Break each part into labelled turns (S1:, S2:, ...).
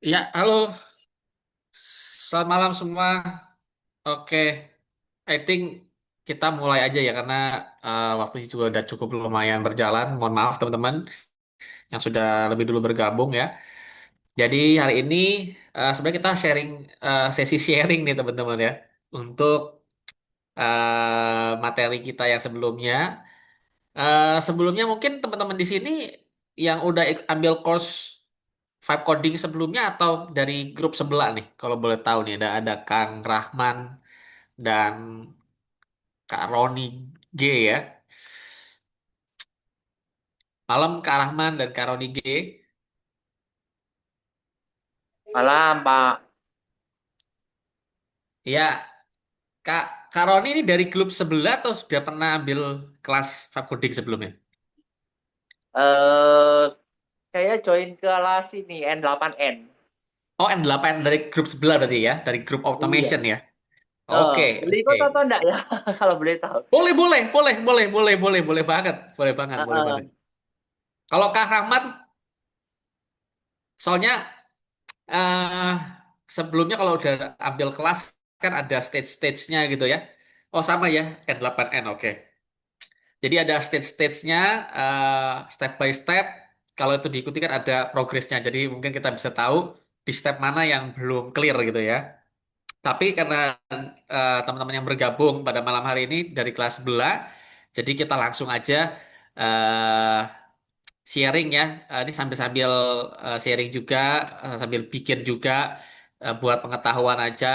S1: Ya, halo. Selamat malam semua. Oke, I think kita mulai aja ya karena waktunya juga udah cukup lumayan berjalan. Mohon maaf teman-teman yang sudah lebih dulu bergabung ya. Jadi hari ini sebenarnya kita sharing sesi sharing nih teman-teman ya untuk materi kita yang sebelumnya. Sebelumnya mungkin teman-teman di sini yang udah ambil course Vibe coding sebelumnya atau dari grup sebelah nih, kalau boleh tahu nih ada Kang Rahman dan Kak Roni G ya. Malam Kak Rahman dan Kak Roni G.
S2: Malam, Pak.
S1: Ya, Kak Roni ini dari grup sebelah atau sudah pernah ambil kelas Vibe coding sebelumnya?
S2: Eh, saya join kelas ini N8N.
S1: Oh, N8 dari grup sebelah berarti ya, dari grup
S2: Iya.
S1: automation ya. Oke,
S2: Boleh
S1: oke.
S2: ikut atau enggak ya? Kalau boleh tahu.
S1: Boleh, boleh, boleh, boleh, boleh, boleh, boleh banget, boleh banget, boleh banget.
S2: Eh,
S1: Kalau Kak Rahmat, soalnya eh sebelumnya kalau udah ambil kelas kan ada stage-stage-nya gitu ya. Oh sama ya, N8N, oke. Jadi ada stage-stage-nya, step by step. Kalau itu diikuti kan ada progresnya. Jadi mungkin kita bisa tahu di step mana yang belum clear gitu ya. Tapi karena teman-teman yang bergabung pada malam hari ini dari kelas sebelah, jadi kita langsung aja eh, sharing ya. Ini sambil-sambil sharing juga, sambil bikin juga buat pengetahuan aja.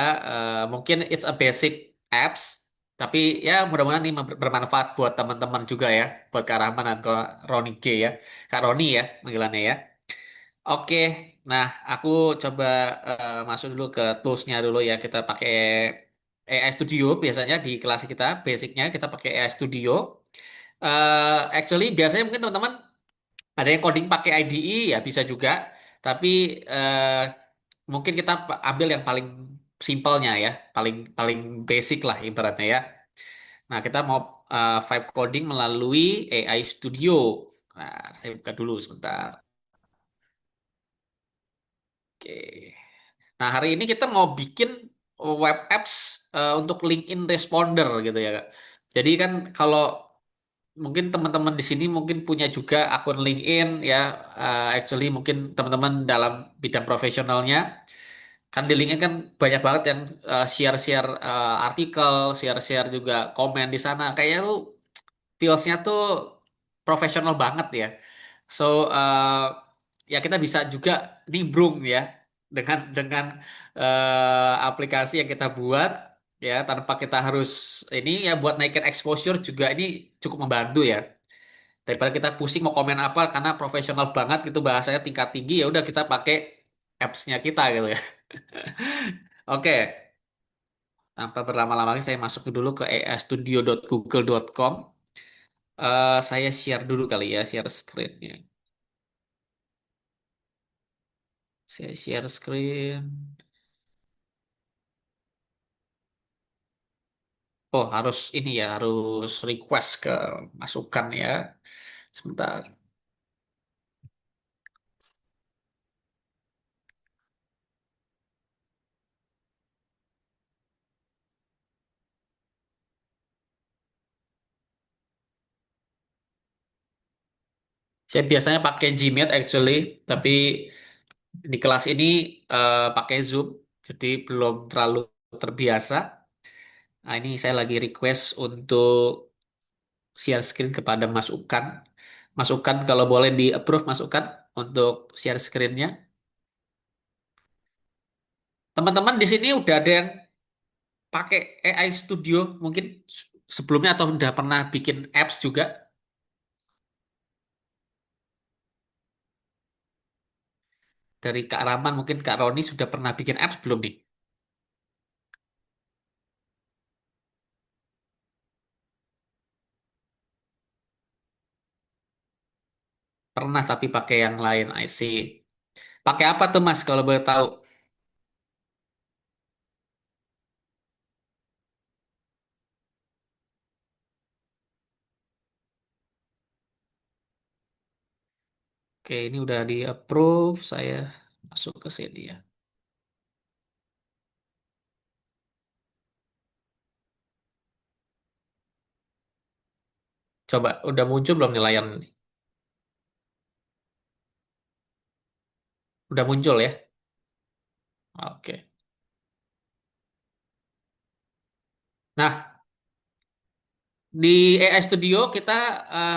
S1: Mungkin it's a basic apps, tapi ya mudah-mudahan ini bermanfaat buat teman-teman juga ya, buat Kak Rahman dan Kak Roni G ya, Kak Roni ya panggilannya ya. Oke, nah aku coba masuk dulu ke toolsnya dulu ya. Kita pakai AI Studio biasanya di kelas kita, basicnya kita pakai AI Studio. Actually biasanya mungkin teman-teman ada yang coding pakai IDE ya bisa juga, tapi mungkin kita ambil yang paling simpelnya ya, paling paling basic lah ibaratnya ya. Nah, kita mau vibe coding melalui AI Studio. Nah, saya buka dulu sebentar. Oke. Nah, hari ini kita mau bikin web apps untuk LinkedIn Responder gitu ya, Kak. Jadi kan kalau mungkin teman-teman di sini mungkin punya juga akun LinkedIn ya. Actually mungkin teman-teman dalam bidang profesionalnya kan di LinkedIn kan banyak banget yang share-share artikel, share-share juga komen di sana. Kayaknya tuh feelsnya tuh profesional banget ya. So ya kita bisa juga nimbrung ya dengan aplikasi yang kita buat ya tanpa kita harus ini ya buat naikin exposure juga ini cukup membantu ya. Daripada kita pusing mau komen apa karena profesional banget gitu bahasanya tingkat tinggi ya udah kita pakai apps-nya kita gitu ya. Oke, tanpa berlama-lama lagi saya masuk dulu ke aistudio.google.com. Saya share dulu kali ya, share screen-nya. Saya share screen. Oh, harus ini ya, harus request ke masukan ya. Sebentar. Saya biasanya pakai Gmeet actually, tapi di kelas ini pakai Zoom, jadi belum terlalu terbiasa. Nah, ini saya lagi request untuk share screen kepada masukan. Masukan kalau boleh di approve masukan untuk share screen-nya. Teman-teman di sini udah ada yang pakai AI Studio mungkin sebelumnya atau udah pernah bikin apps juga dari Kak Rahman mungkin Kak Roni sudah pernah bikin apps belum nih? Pernah tapi pakai yang lain I see. Pakai apa tuh Mas kalau boleh tahu? Oke ini udah di approve saya. Masuk ke sini ya. Coba, udah muncul belum nih layar ini? Udah muncul ya? Oke. Nah, di AI Studio kita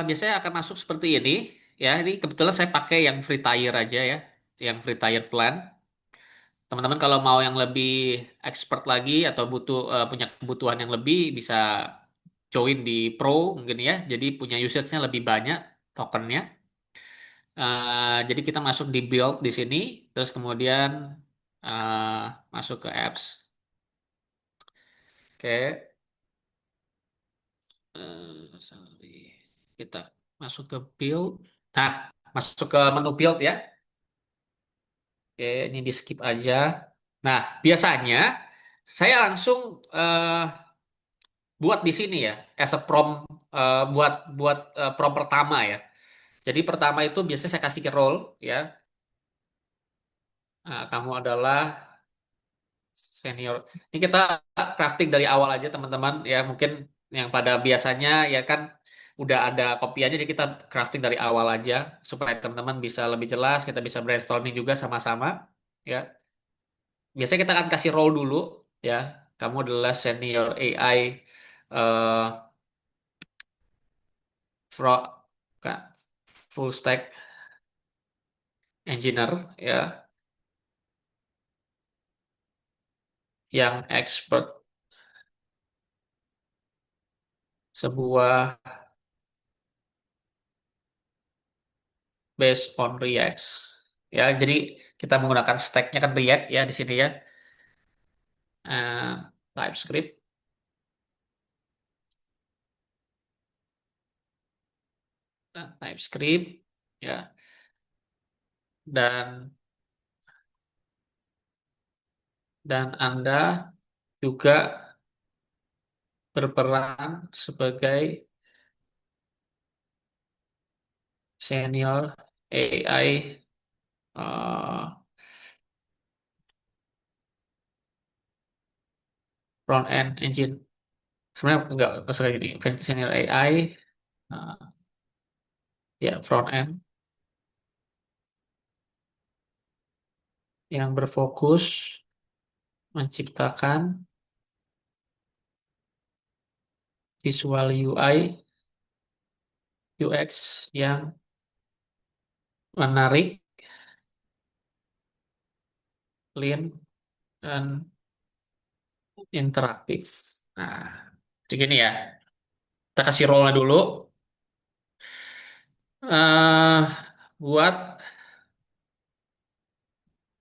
S1: biasanya akan masuk seperti ini. Ya, ini kebetulan saya pakai yang free tier aja ya. Yang free tier plan. Teman-teman kalau mau yang lebih expert lagi atau punya kebutuhan yang lebih bisa join di Pro mungkin ya. Jadi punya usage-nya lebih banyak tokennya. Jadi kita masuk di build di sini, terus kemudian eh, masuk ke apps. Oke, sorry. Kita masuk ke build. Nah, masuk ke menu build ya. Oke, ini di skip aja. Nah, biasanya saya langsung buat di sini ya, as a prompt buat buat prompt pertama ya. Jadi pertama itu biasanya saya kasih ke role ya. Nah, kamu adalah senior. Ini kita crafting dari awal aja teman-teman ya. Mungkin yang pada biasanya ya kan udah ada kopiannya jadi kita crafting dari awal aja supaya teman-teman bisa lebih jelas, kita bisa brainstorming juga sama-sama ya. Biasanya kita akan kasih role dulu ya. Kamu adalah senior AI eh fro- full stack engineer ya yang expert sebuah based on React. Ya, jadi kita menggunakan stacknya kan React ya di sini ya. TypeScript, TypeScript ya, dan Anda juga berperan sebagai senior AI uh, front end engine. Sebenarnya enggak sebagai ini, senior AI uh, ya front end yang berfokus menciptakan visual UI UX yang menarik, clean, dan interaktif. Nah, jadi gini ya, kita kasih role dulu. eh Buat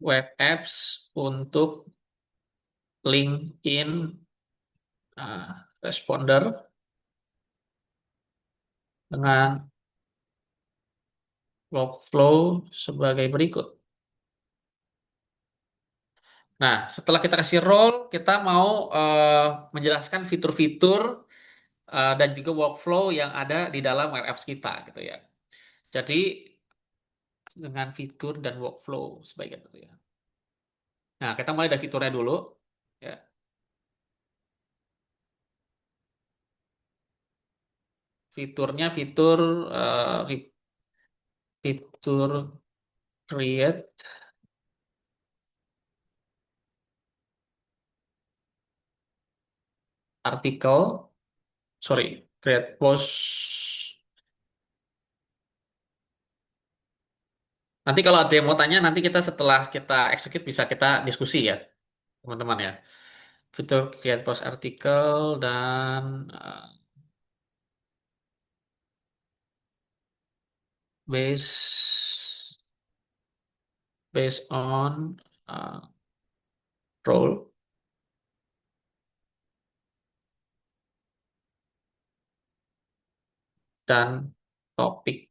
S1: web apps untuk LinkedIn Responder dengan workflow sebagai berikut. Nah, setelah kita kasih role, kita mau menjelaskan fitur-fitur dan juga workflow yang ada di dalam web apps kita gitu ya. Jadi dengan fitur dan workflow sebagai itu ya. Nah, kita mulai dari fiturnya dulu. Ya, fiturnya fitur create artikel, sorry, create post. Nanti kalau ada yang mau tanya, nanti kita setelah kita execute bisa kita diskusi ya, teman-teman ya. Fitur create post artikel dan based on uh, role dan topik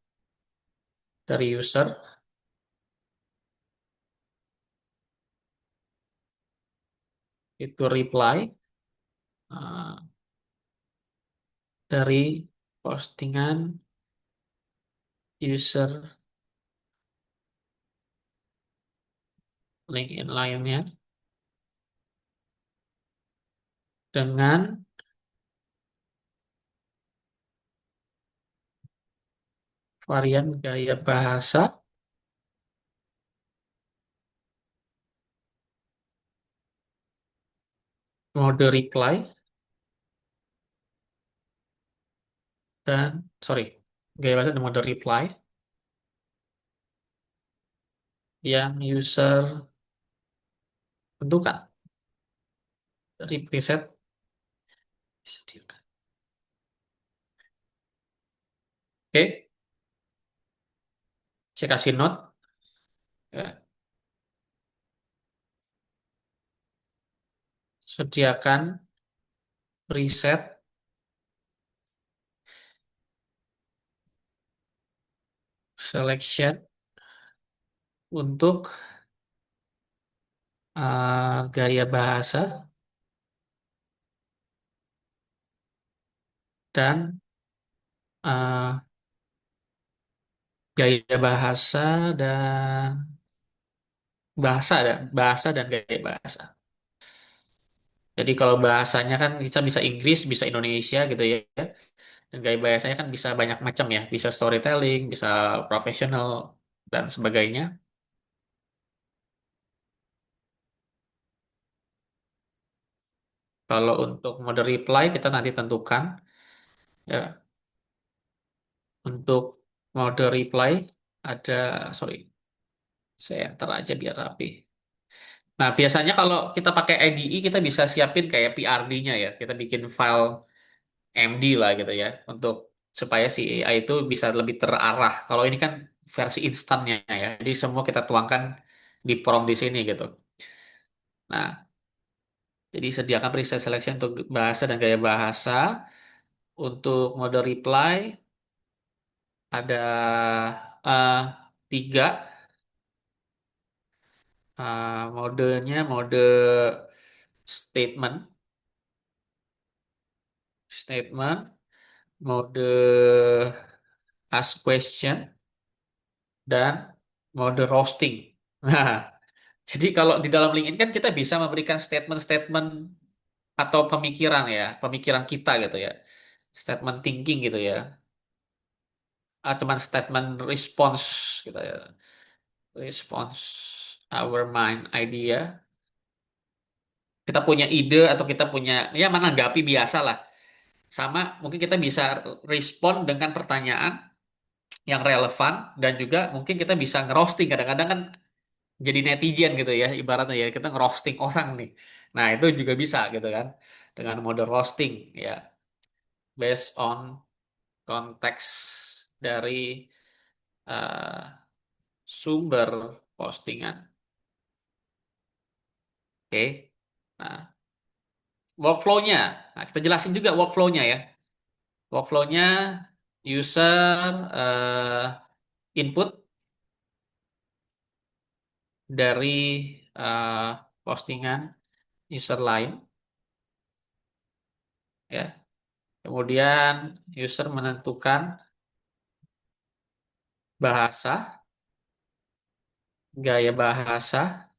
S1: dari user itu reply uh, dari postingan user link inline-nya dengan varian gaya bahasa, mode reply, dan sorry, gaya bahasa dan mode reply yang user tentukan dari preset disediakan. Oke, saya kasih note ya, sediakan preset selection untuk gaya bahasa dan uh, gaya bahasa dan bahasa dan gaya bahasa. Jadi kalau bahasanya kan kita bisa Inggris, bisa Indonesia gitu ya. Dan gaya bahasanya kan bisa banyak macam ya, bisa storytelling, bisa profesional dan sebagainya. Kalau untuk mode reply kita nanti tentukan ya, untuk mode reply ada, sorry, saya enter aja biar rapi. Nah, biasanya kalau kita pakai IDE kita bisa siapin kayak PRD-nya ya. Kita bikin file MD lah gitu ya untuk supaya si AI itu bisa lebih terarah. Kalau ini kan versi instannya ya. Jadi semua kita tuangkan di prompt di sini gitu. Nah, jadi sediakan preset selection untuk bahasa dan gaya bahasa. Untuk mode reply ada eh, tiga modenya, mode statement, statement, mode ask question, dan mode roasting. Nah, jadi kalau di dalam LinkedIn kan kita bisa memberikan statement-statement atau pemikiran ya, pemikiran kita gitu ya. Statement thinking gitu ya. Atau statement response gitu ya. Response our mind idea. Kita punya ide atau kita punya ya menanggapi biasa lah. Sama mungkin kita bisa respon dengan pertanyaan yang relevan dan juga mungkin kita bisa ngerosting kadang-kadang kan jadi netizen gitu ya ibaratnya ya kita ngerosting orang nih. Nah, itu juga bisa gitu kan dengan mode roasting ya based on konteks dari eh, sumber postingan. Oke. Nah, workflow-nya. Nah, kita jelasin juga workflow-nya ya. Workflow-nya user input dari eh, postingan user lain ya. Kemudian user menentukan bahasa, gaya bahasa,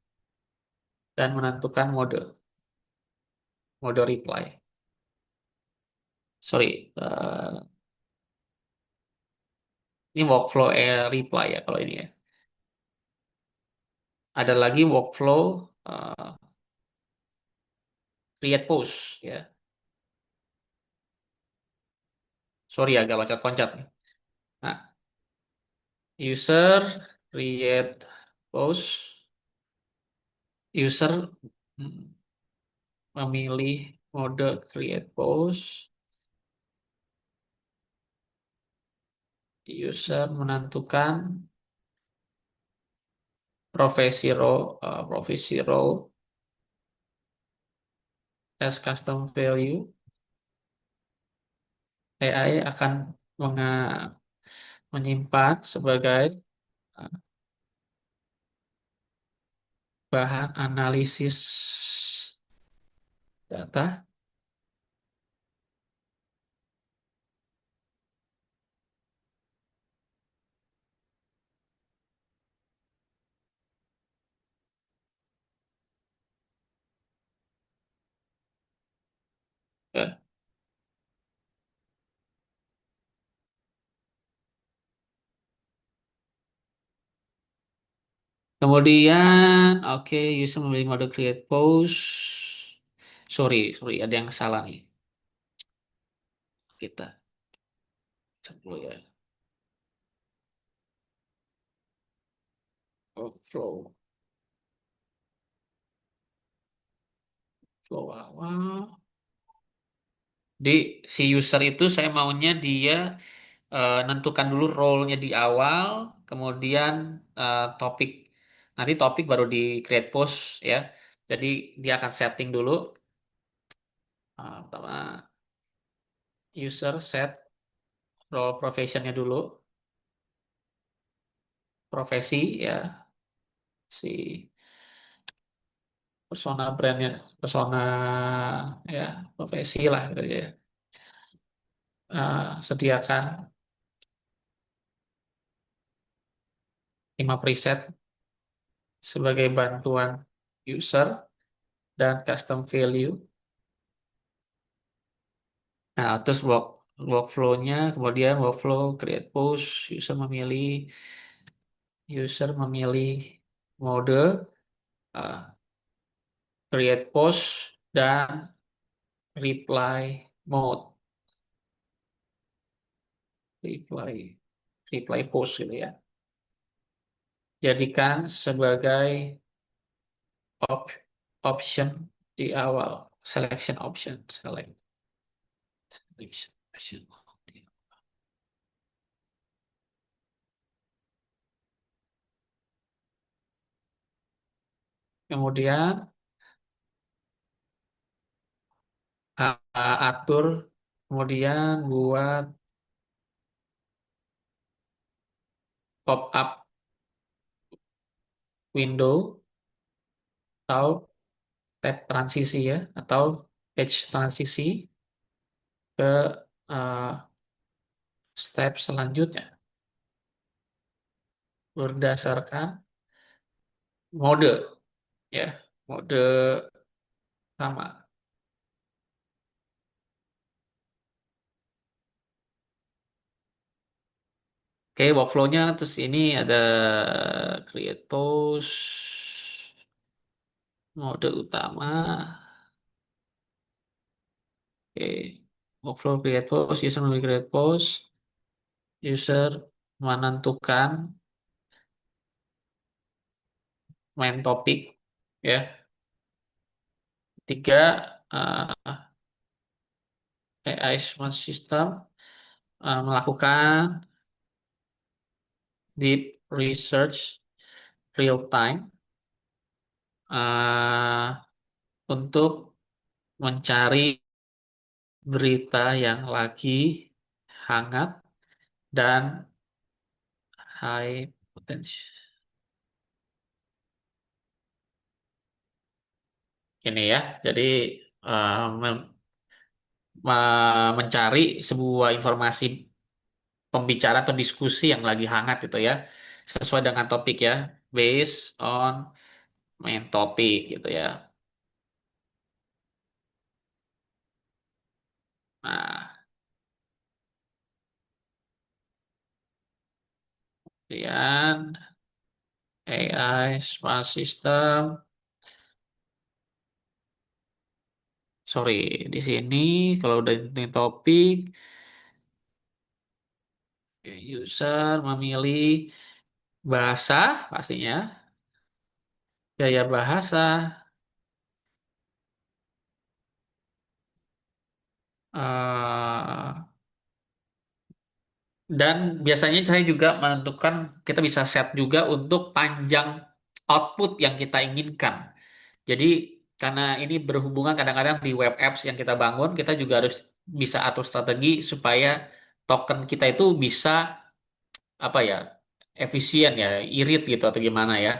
S1: dan menentukan mode reply. Sorry, ini workflow reply ya kalau ini ya. Ada lagi workflow create post ya. Sorry agak loncat-loncat nih. Nah, user create post, user mm, memilih mode create post, user menentukan profesi role as custom value. AI akan menyimpan sebagai uh, bahan analisis data Ya. Kemudian, oke, user memilih mode create post. Sorry, sorry, ada yang salah nih. Kita cek dulu ya. Flow, flow awal. Di si user itu saya maunya dia nentukan dulu role-nya di awal, kemudian topik. Nanti topik baru di create post ya. Jadi dia akan setting dulu. Pertama, user set role professionnya dulu, profesi ya, si persona brandnya, persona ya, profesi lah gitu ya. Sediakan 5 preset sebagai bantuan user dan custom value. Nah, terus workflow-nya, kemudian workflow create post, user memilih mode uh, create post dan reply mode, reply reply post gitu ya. Jadikan sebagai op- option di awal, selection option, selection option. Kemudian atur, kemudian buat pop up window atau tab transisi ya, atau page transisi ke uh, step selanjutnya berdasarkan mode ya, mode sama. Oke, workflow-nya terus ini ada create post, mode utama. Oke, workflow create post, user memilih create post, user menentukan main topik ya. Tiga, AI Smart System melakukan deep research real time uh, untuk mencari berita yang lagi hangat dan high potential. Ini ya, jadi uh, mem- mencari sebuah informasi pembicara atau diskusi yang lagi hangat gitu ya, sesuai dengan topik ya, based on main topik gitu ya. Nah, kemudian AI Smart System. Sorry, di sini kalau udah di topik, user memilih bahasa pastinya, gaya bahasa, eh, dan biasanya saya juga menentukan, kita bisa set juga untuk panjang output yang kita inginkan. Jadi karena ini berhubungan kadang-kadang di web apps yang kita bangun, kita juga harus bisa atur strategi supaya token kita itu bisa apa ya, efisien ya, irit gitu atau gimana ya.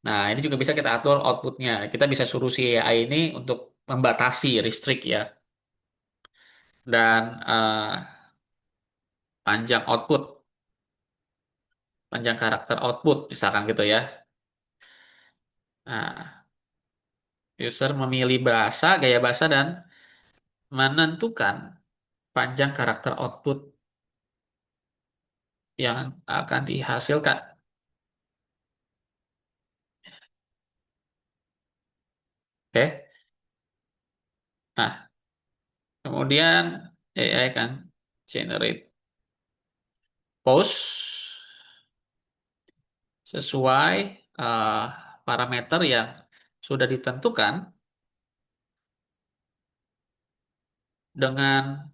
S1: Nah, ini juga bisa kita atur outputnya. Kita bisa suruh si AI ini untuk membatasi, restrict ya, dan panjang output, panjang karakter output, misalkan gitu ya. Nah, user memilih bahasa, gaya bahasa, dan menentukan panjang karakter output yang akan dihasilkan. Oke. Nah, kemudian AI kan generate pose sesuai eh, parameter yang sudah ditentukan dengan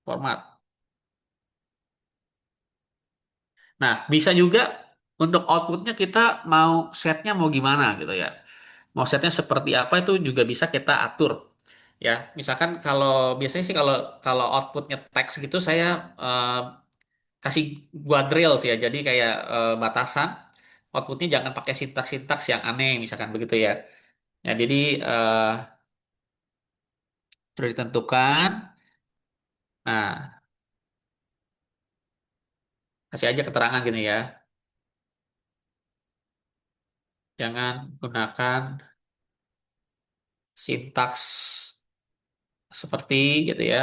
S1: format. Nah, bisa juga untuk outputnya kita mau setnya mau gimana gitu ya. Mau setnya seperti apa itu juga bisa kita atur. Ya, misalkan kalau biasanya sih kalau kalau outputnya teks gitu saya eh, kasih guardrails ya. Jadi kayak batasan outputnya jangan pakai sintaks-sintaks yang aneh misalkan begitu ya. Ya, jadi eh, sudah ditentukan. Nah, kasih aja keterangan gini ya. Jangan gunakan sintaks seperti gitu ya.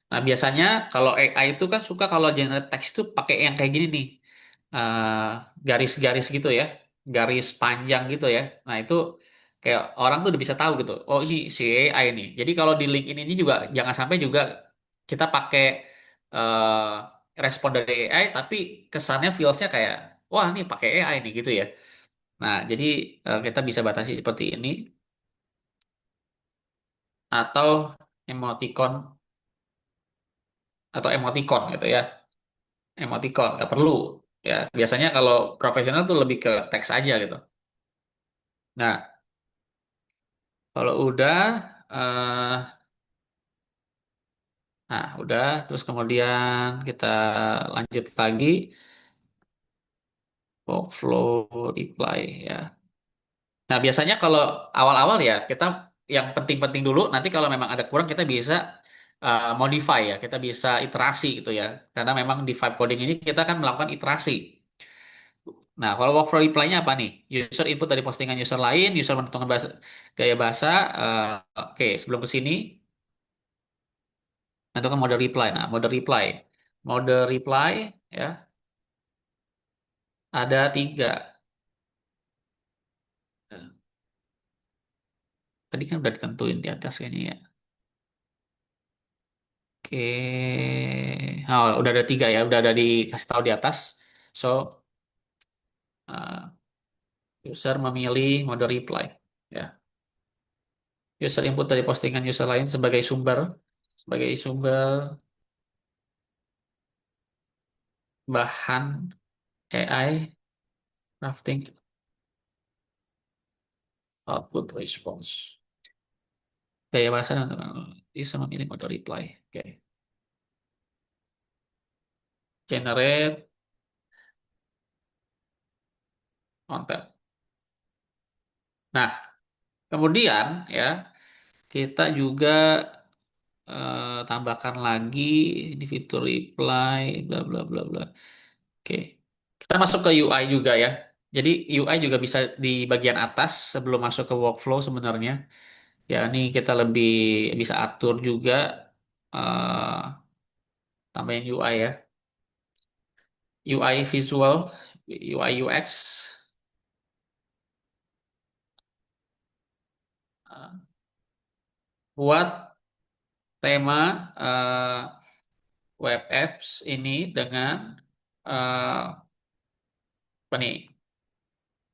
S1: Nah, biasanya kalau AI itu kan suka kalau generate text itu pakai yang kayak gini nih. Eh, garis-garis gitu ya. Garis panjang gitu ya. Nah, itu kayak orang tuh udah bisa tahu gitu. Oh, ini si AI nih. Jadi kalau di link ini juga jangan sampai juga kita pakai respon dari AI tapi kesannya feelsnya kayak wah, ini pakai AI nih gitu ya. Nah, jadi kita bisa batasi seperti ini atau emoticon atau emoticon gitu ya. Emoticon nggak perlu ya. Biasanya kalau profesional tuh lebih ke teks aja gitu. Nah, kalau udah eh nah udah terus kemudian kita lanjut lagi workflow reply ya. Nah, biasanya kalau awal-awal ya kita yang penting-penting dulu, nanti kalau memang ada kurang kita bisa modify ya, kita bisa iterasi gitu ya. Karena memang di vibe coding ini kita kan melakukan iterasi. Nah, kalau workflow reply-nya apa nih? User input dari postingan user lain, user menentukan bahasa, gaya bahasa. Oke, sebelum ke sini, tentukan mode reply. Nah, mode reply ya ada tiga. Tadi kan udah ditentuin di atas kayaknya ya. Oke, oh, udah ada tiga ya, udah ada dikasih tahu di atas. So, uh, user memilih mode reply. Ya, user input dari postingan user lain sebagai sumber bahan AI crafting output response. Gaya bahasa dan user memilih mode reply. Oke, generate content. Nah, kemudian ya kita juga tambahkan lagi ini fitur reply, bla bla bla bla. Oke, kita masuk ke UI juga ya. Jadi UI juga bisa di bagian atas sebelum masuk ke workflow sebenarnya. Ya, ini kita lebih bisa atur juga tambahin UI ya. UI visual, UI UX, eh, buat tema web apps ini dengan eh, apa nih?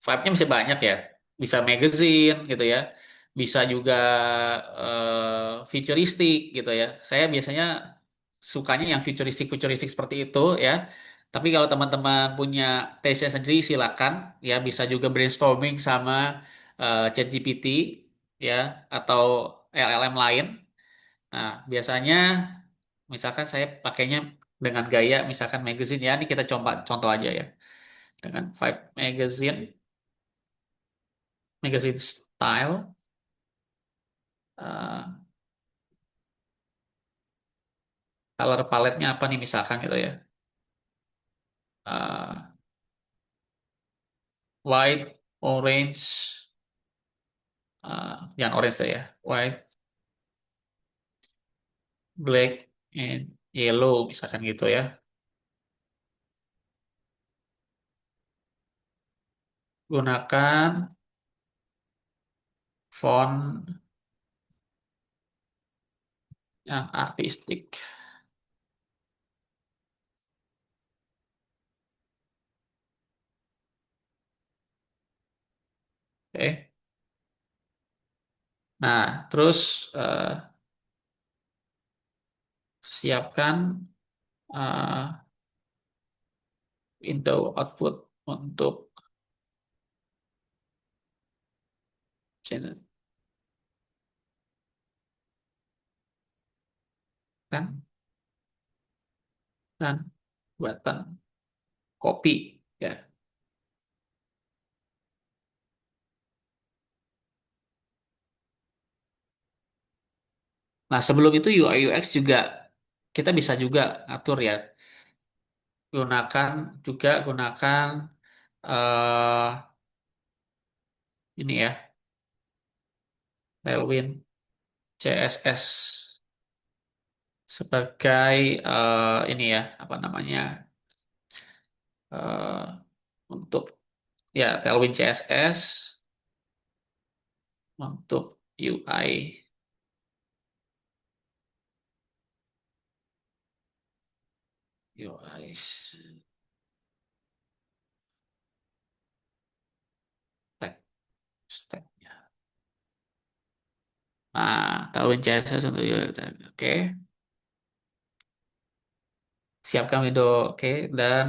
S1: Vibe-nya bisa banyak ya. Bisa magazine gitu ya. Bisa juga futuristik gitu ya. Saya biasanya sukanya yang futuristik-futuristik seperti itu ya. Tapi kalau teman-teman punya taste sendiri silakan ya bisa juga brainstorming sama ChatGPT ya atau LLM lain. Nah, biasanya misalkan saya pakainya dengan gaya misalkan magazine ya. Ini kita coba contoh aja ya. Dengan Vibe magazine style. eh, Color palette-nya apa nih misalkan gitu ya. Eh, White, orange, jangan orange deh ya. White, black and yellow misalkan gitu ya. Gunakan font yang artistik. Oke. Nah, terus eh, siapkan eh, window output untuk channel kan dan button copy ya. Nah, sebelum itu UI UX juga kita bisa juga atur ya. Gunakan gunakan eh ini ya, Tailwind CSS sebagai ini ya, apa namanya? eh untuk ya Tailwind CSS untuk UI UI stack stacknya. Nah, Tailwind CSS untuk UI. Oke, siapkan window oke dan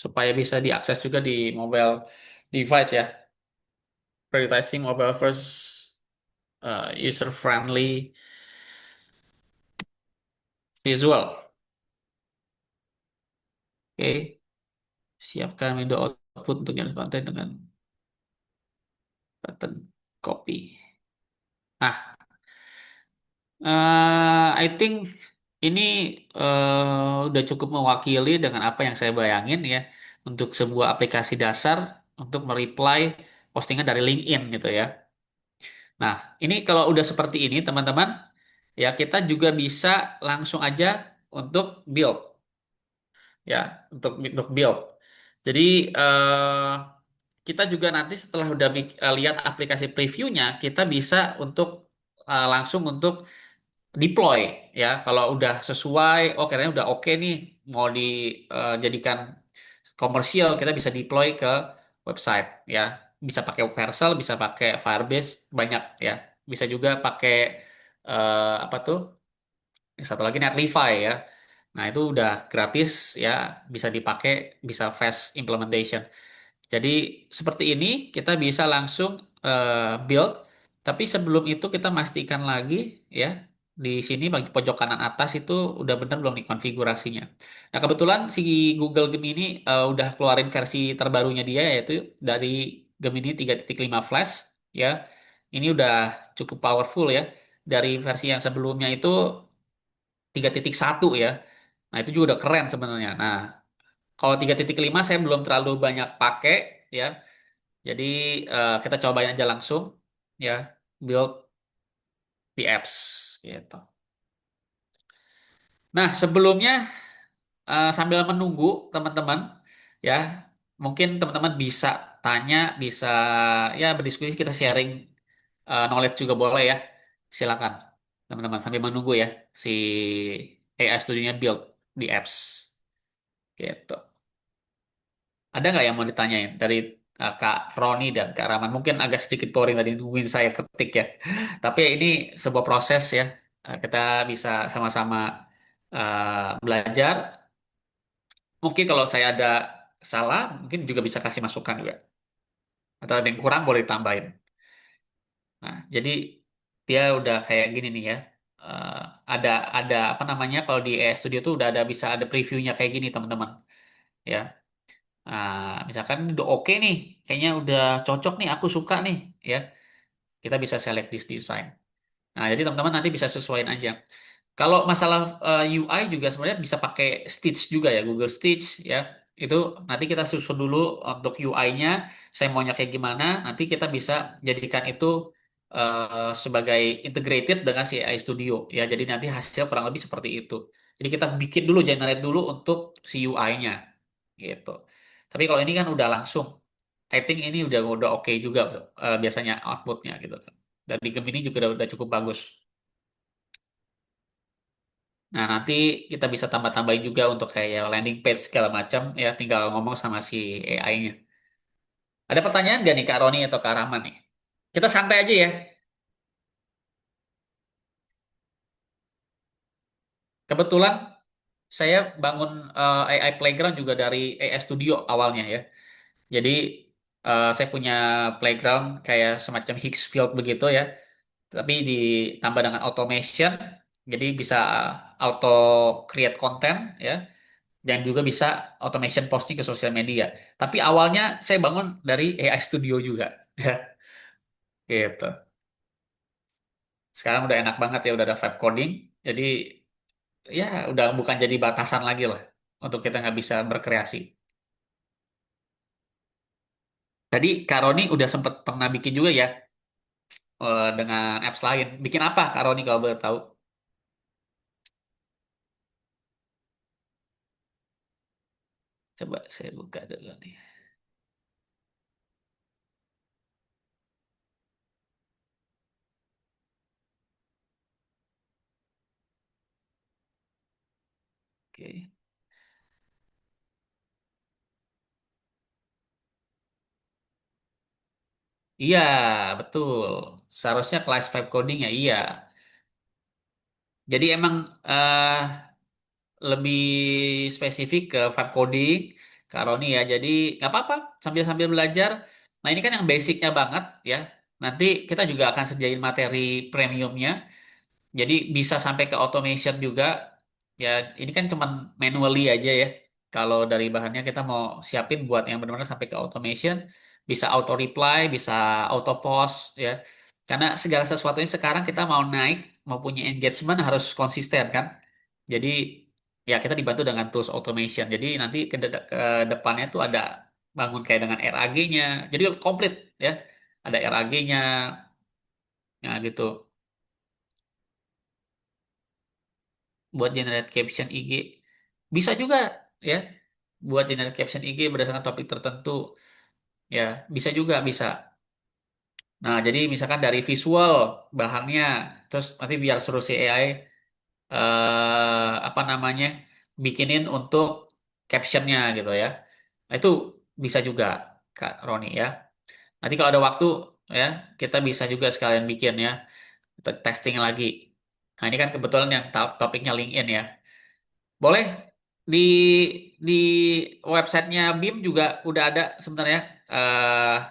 S1: supaya bisa diakses juga di mobile device ya. Prioritizing mobile first user friendly visual. Oke, siapkan window output untuk yang konten dengan button copy. Nah, I think ini udah cukup mewakili dengan apa yang saya bayangin ya untuk sebuah aplikasi dasar untuk mereply postingan dari LinkedIn gitu ya. Nah, ini kalau udah seperti ini teman-teman, ya kita juga bisa langsung aja untuk build ya, untuk build. Jadi kita juga nanti setelah udah lihat aplikasi previewnya, kita bisa untuk langsung untuk deploy ya. Kalau udah sesuai, oh kayaknya udah oke nih mau dijadikan komersial, kita bisa deploy ke website ya. Bisa pakai Vercel, bisa pakai Firebase, banyak ya. Bisa juga pakai apa tuh? Satu lagi Netlify ya. Nah, itu udah gratis ya, bisa dipakai, bisa fast implementation. Jadi seperti ini kita bisa langsung build, tapi sebelum itu kita pastikan lagi ya di sini bagi pojok kanan atas itu udah benar belum nih konfigurasinya. Nah kebetulan si Google Gemini udah keluarin versi terbarunya dia yaitu dari Gemini 3.5 Flash ya. Ini udah cukup powerful ya. Dari versi yang sebelumnya itu 3.1 ya. Nah itu juga udah keren sebenarnya. Nah kalau 3.5 saya belum terlalu banyak pakai ya. Jadi kita cobain aja langsung ya build the apps gitu. Nah, sebelumnya sambil menunggu teman-teman ya, mungkin teman-teman bisa tanya, bisa ya berdiskusi kita sharing knowledge juga boleh ya. Silakan teman-teman sambil menunggu ya si AI Studio-nya build di apps gitu. Ada nggak yang mau ditanyain dari Kak Roni dan Kak Rahman? Mungkin agak sedikit boring tadi nungguin saya ketik ya. Tapi ya ini sebuah proses ya. Kita bisa sama-sama belajar. Mungkin kalau saya ada salah, mungkin juga bisa kasih masukan juga. Atau ada yang kurang boleh ditambahin. Nah, jadi dia udah kayak gini nih ya. Eh, ada ada apa namanya kalau di AI Studio tuh udah ada bisa ada previewnya kayak gini teman-teman. Ya. Nah, misalkan udah oke nih, kayaknya udah cocok nih, aku suka nih, ya. Kita bisa select this design. Nah, jadi teman-teman nanti bisa sesuaiin aja. Kalau masalah UI juga sebenarnya bisa pakai Stitch juga ya, Google Stitch ya. Itu nanti kita susun dulu untuk UI-nya, saya maunya kayak gimana, nanti kita bisa jadikan itu sebagai integrated dengan si AI Studio ya. Jadi nanti hasil kurang lebih seperti itu. Jadi kita bikin dulu, generate dulu untuk si UI-nya gitu. Tapi kalau ini kan udah langsung, I think ini udah oke juga biasanya outputnya gitu kan. Dan di Gemini juga udah cukup bagus. Nah, nanti kita bisa tambah-tambahin juga untuk kayak landing page segala macam ya, tinggal ngomong sama si AI-nya. Ada pertanyaan gak nih Kak Roni atau Kak Rahman nih? Kita santai aja ya. Kebetulan saya bangun AI Playground juga dari AI Studio awalnya ya. Jadi saya punya playground kayak semacam Higgsfield begitu ya. Tapi ditambah dengan automation, jadi bisa auto create content ya. Dan juga bisa automation posting ke sosial media. Tapi awalnya saya bangun dari AI Studio juga. Ya, gitu. Sekarang udah enak banget ya, udah ada vibe coding. Jadi ya udah bukan jadi batasan lagi lah untuk kita nggak bisa berkreasi. Tadi Kak Roni udah sempet pernah bikin juga ya dengan apps lain. Bikin apa Kak Roni kalau boleh tahu? Coba saya buka dulu nih. Oke. Iya, betul. Seharusnya kelas 5 coding ya, iya. Jadi emang lebih spesifik ke vibe coding, Kak Roni ya. Jadi nggak apa-apa sambil-sambil belajar. Nah ini kan yang basicnya banget ya. Nanti kita juga akan sediain materi premiumnya. Jadi bisa sampai ke automation juga. Ya ini kan cuman manually aja ya. Kalau dari bahannya kita mau siapin buat yang benar-benar sampai ke automation, bisa auto reply, bisa auto post ya. Karena segala sesuatunya sekarang kita mau naik, mau punya engagement harus konsisten kan. Jadi ya kita dibantu dengan tools automation. Jadi nanti ke depannya tuh ada bangun kayak dengan RAG-nya. Jadi komplit ya. Ada RAG-nya, nah gitu. Buat generate caption IG. Bisa juga ya. Buat generate caption IG berdasarkan topik tertentu. Ya, bisa juga, bisa. Nah, jadi misalkan dari visual bahannya, terus nanti biar suruh si AI apa namanya bikinin untuk captionnya gitu ya. Nah, itu bisa juga Kak Roni ya. Nanti kalau ada waktu ya kita bisa juga sekalian bikin ya testing lagi. Nah ini kan kebetulan yang topiknya LinkedIn ya. Boleh di di websitenya BIM juga udah ada sebenarnya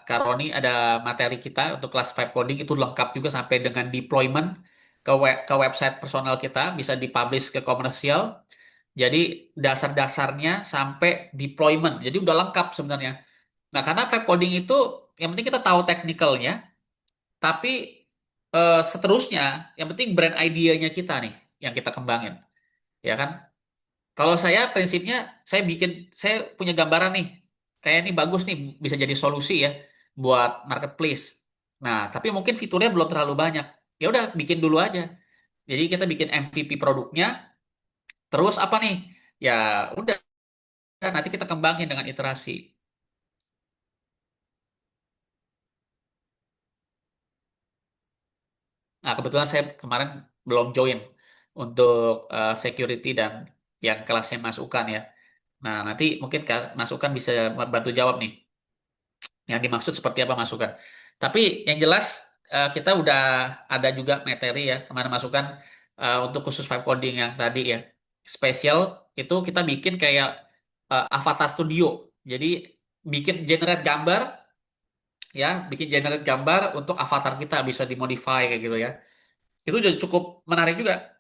S1: Kak Roni ada materi kita untuk kelas 5 coding itu lengkap juga sampai dengan deployment ke website personal kita bisa dipublish ke komersial. Jadi dasar-dasarnya sampai deployment. Jadi udah lengkap sebenarnya. Nah, karena vibe coding itu yang penting kita tahu teknikalnya, tapi seterusnya yang penting brand idea-nya kita nih yang kita kembangin, ya kan? Kalau saya prinsipnya saya punya gambaran nih, kayak ini bagus nih bisa jadi solusi ya buat marketplace. Nah, tapi mungkin fiturnya belum terlalu banyak. Ya udah bikin dulu aja. Jadi kita bikin MVP produknya, terus apa nih? Ya udah nanti kita kembangin dengan iterasi. Nah, kebetulan saya kemarin belum join untuk security dan yang kelasnya masukan ya. Nah, nanti mungkin masukan bisa bantu jawab nih. Yang dimaksud seperti apa masukan. Tapi yang jelas kita udah ada juga materi ya kemarin masukan untuk khusus vibe coding yang tadi ya. Spesial itu kita bikin kayak avatar studio. Jadi bikin generate gambar ya, bikin generate gambar untuk avatar kita bisa dimodify kayak gitu ya. Itu udah cukup menarik juga.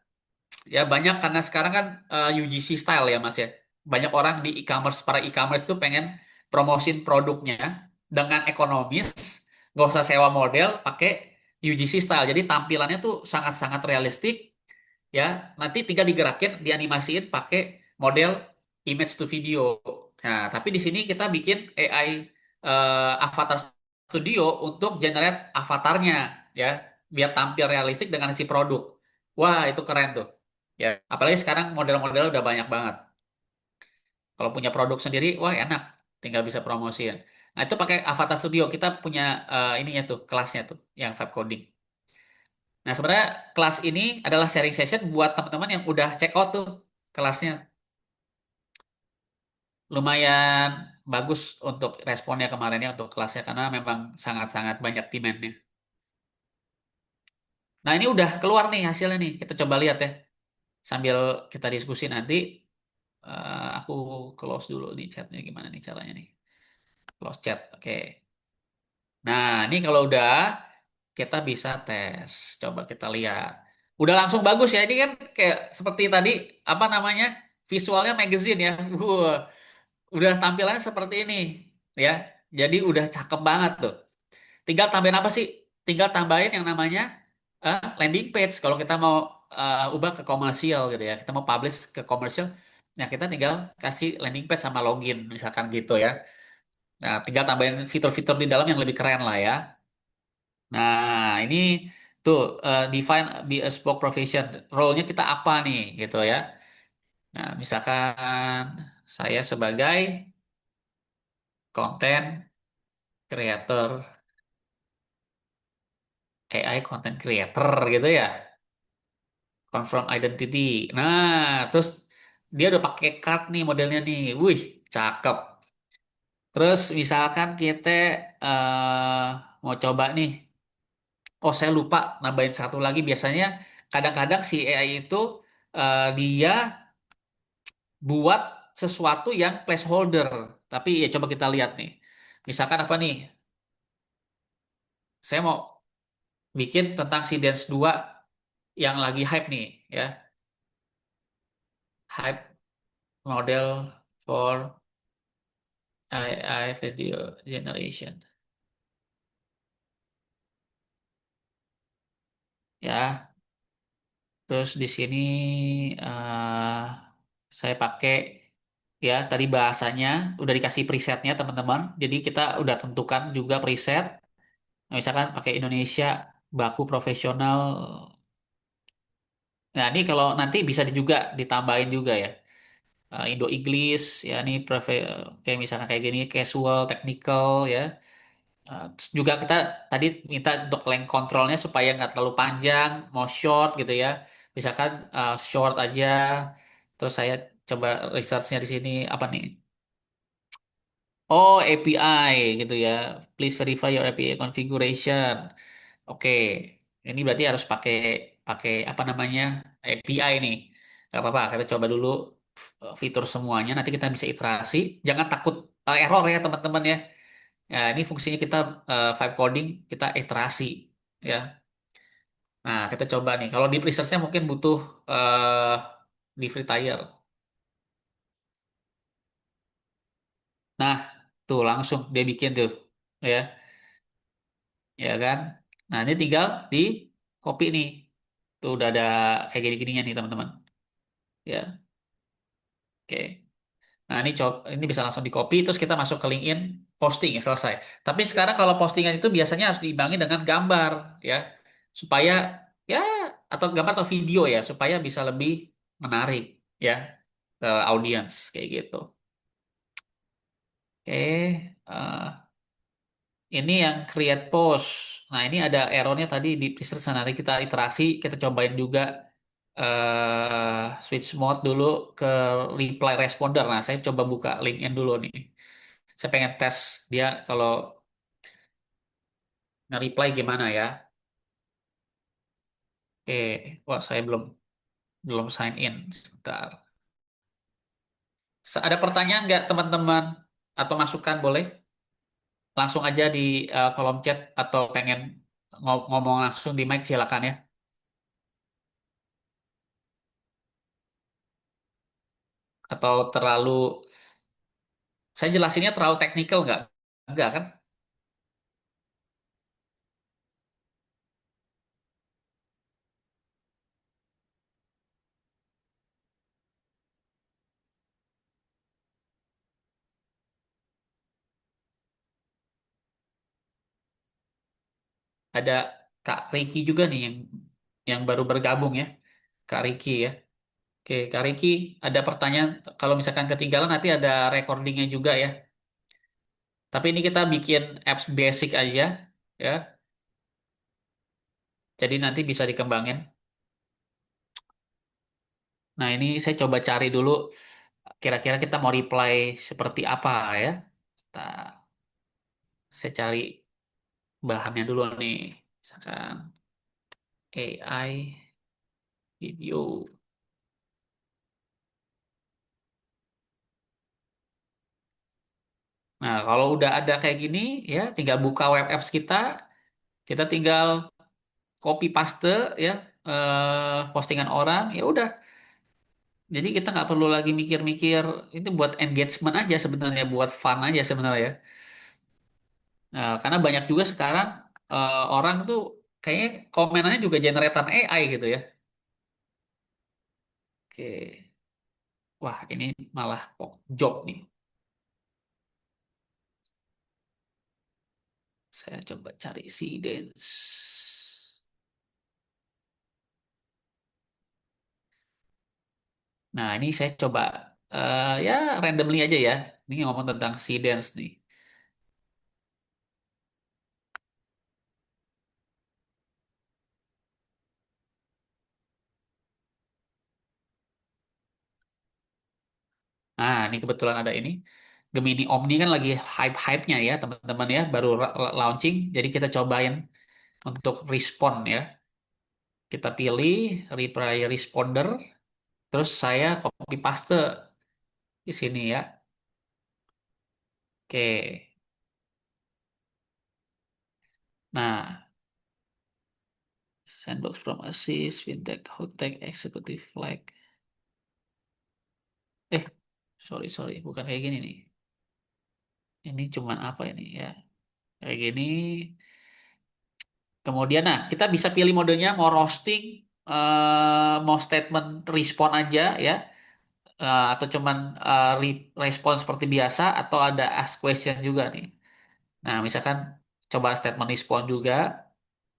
S1: Ya banyak karena sekarang kan UGC style ya Mas ya. Banyak orang di e-commerce, para e-commerce itu pengen promosin produknya dengan ekonomis, nggak usah sewa model, pakai UGC style. Jadi tampilannya tuh sangat-sangat realistik, ya nanti tinggal digerakin, dianimasiin pakai model image to video. Nah, tapi di sini kita bikin AI avatar studio untuk generate avatarnya, ya, biar tampil realistik dengan si produk. Wah, itu keren tuh. Ya, apalagi sekarang model-model udah banyak banget. Kalau punya produk sendiri, wah enak, tinggal bisa promosiin. Nah, itu pakai Avatar Studio. Kita punya ininya tuh, kelasnya tuh, yang Vibe Coding. Nah, sebenarnya kelas ini adalah sharing session buat teman-teman yang udah check out tuh kelasnya. Lumayan bagus untuk responnya kemarin ya untuk kelasnya karena memang sangat-sangat banyak demandnya. Nah, ini udah keluar nih hasilnya nih. Kita coba lihat ya. Sambil kita diskusi nanti, aku close dulu nih chatnya gimana nih caranya nih. Close chat, oke. Nah, ini kalau udah kita bisa tes. Coba kita lihat. Udah langsung bagus ya. Ini kan kayak seperti tadi apa namanya? Visualnya magazine ya. Wah, udah tampilannya seperti ini ya. Jadi udah cakep banget tuh. Tinggal tambahin apa sih? Tinggal tambahin yang namanya landing page. Kalau kita mau ubah ke komersial gitu ya. Kita mau publish ke komersial. Nah, kita tinggal kasih landing page sama login misalkan gitu ya. Nah, tinggal tambahin fitur-fitur di dalam yang lebih keren lah ya. Nah, ini tuh define be a spokesperson. Role-nya kita apa nih gitu ya. Nah, misalkan saya sebagai content creator, AI content creator gitu ya. Confirm identity. Nah, terus dia udah pakai card nih modelnya nih. Wih, cakep. Terus misalkan kita mau coba nih. Oh, saya lupa nambahin satu lagi. Biasanya kadang-kadang si AI itu dia buat sesuatu yang placeholder. Tapi ya coba kita lihat nih. Misalkan apa nih? Saya mau bikin tentang si Dance 2 yang lagi hype nih, ya. Hype model for AI video generation. Ya, terus di sini eh saya pakai ya tadi bahasanya udah dikasih presetnya teman-teman. Jadi kita udah tentukan juga preset. Nah, misalkan pakai Indonesia baku profesional. Nah, ini kalau nanti bisa juga ditambahin juga ya. Indo English ya ini kayak misalnya kayak gini casual, technical ya. Terus juga kita tadi minta untuk length controlnya supaya nggak terlalu panjang, mau short gitu ya. Misalkan short aja. Terus saya coba researchnya di sini apa nih? Oh, API gitu ya. Please verify your API configuration. Oke, ini berarti harus pakai pakai apa namanya API nih. Gak apa-apa, kita coba dulu fitur semuanya. Nanti kita bisa iterasi. Jangan takut error ya teman-teman ya. Ya, ini fungsinya kita vibe coding, kita iterasi ya. Nah, kita coba nih. Kalau di presearch mungkin butuh eh di free tier. Nah, tuh langsung dia bikin tuh ya, ya kan. Nah, ini tinggal di copy nih. Tuh udah ada kayak gini-gininya nih teman-teman. Ya, oke. Nah, ini bisa langsung di copy terus kita masuk ke LinkedIn posting ya selesai. Tapi sekarang kalau postingan itu biasanya harus diimbangi dengan gambar ya supaya ya atau gambar atau video ya supaya bisa lebih menarik ya ke audiens kayak gitu. Oke, ini yang create post. Nah, ini ada errornya tadi di preset sana. Nanti kita iterasi, kita cobain juga switch mode dulu ke reply responder. Nah, saya coba buka LinkedIn dulu nih. Saya pengen tes dia kalau nge-reply gimana ya. Oke, wah saya belum belum sign in. Sebentar. Ada pertanyaan nggak teman-teman atau masukan boleh? Langsung aja di kolom chat atau pengen ngomong langsung di mic silakan ya. Atau terlalu saya jelasinnya terlalu teknikal nggak? Enggak kan? Ada Kak Ricky juga nih yang baru bergabung ya. Kak Ricky ya. Oke, Kak Ricky, ada pertanyaan. Kalau misalkan ketinggalan nanti ada recordingnya juga ya. Tapi ini kita bikin apps basic aja ya. Jadi nanti bisa dikembangin. Nah, ini saya coba cari dulu kira-kira kita mau reply seperti apa ya. Saya cari bahannya dulu nih. Misalkan AI video. Nah, kalau udah ada kayak gini ya, tinggal buka web apps kita, kita tinggal copy paste ya postingan orang, ya udah. Jadi kita nggak perlu lagi mikir-mikir, itu buat engagement aja sebenarnya, buat fun aja sebenarnya ya. Nah, karena banyak juga sekarang orang tuh kayaknya komenannya juga generatan AI gitu ya. Oke, wah ini malah kok job nih. Saya coba cari si dance. Nah, ini saya coba ya randomly aja ya. Ini ngomong tentang si dance nih. Nah, ini kebetulan ada ini. Gemini Omni kan lagi hype-hype-nya ya, teman-teman ya, baru launching. Jadi kita cobain untuk respon ya. Kita pilih reply responder, terus saya copy paste di sini ya. Oke. Nah, sandbox from assist, fintech, hotek, executive flag. Eh, sorry, bukan kayak gini nih. Ini cuman apa ini ya? Kayak gini. Kemudian, nah, kita bisa pilih modenya mau roasting, mau statement respon aja ya, atau cuman respon seperti biasa, atau ada ask question juga nih. Nah, misalkan coba statement respon juga,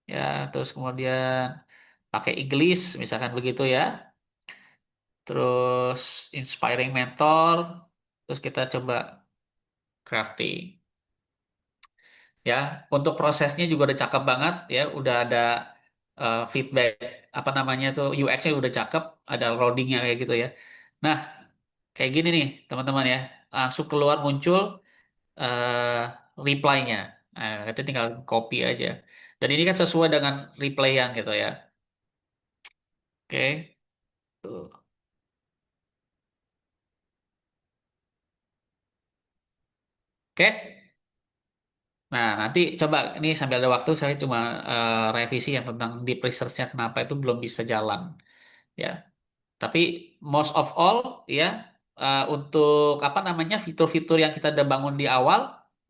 S1: ya, terus kemudian pakai English, misalkan begitu ya. Terus inspiring mentor, terus kita coba crafting. Ya, untuk prosesnya juga udah cakep banget ya, udah ada feedback apa namanya tuh UX-nya udah cakep, ada loadingnya kayak gitu ya. Nah, kayak gini nih teman-teman ya, langsung keluar muncul reply-nya. Nah, kita tinggal copy aja. Dan ini kan sesuai dengan replay-an gitu ya. Oke, tuh. Oke. Nah, nanti coba ini sambil ada waktu saya cuma revisi yang tentang deep research-nya kenapa itu belum bisa jalan ya. Tapi most of all ya untuk apa namanya fitur-fitur yang kita udah bangun di awal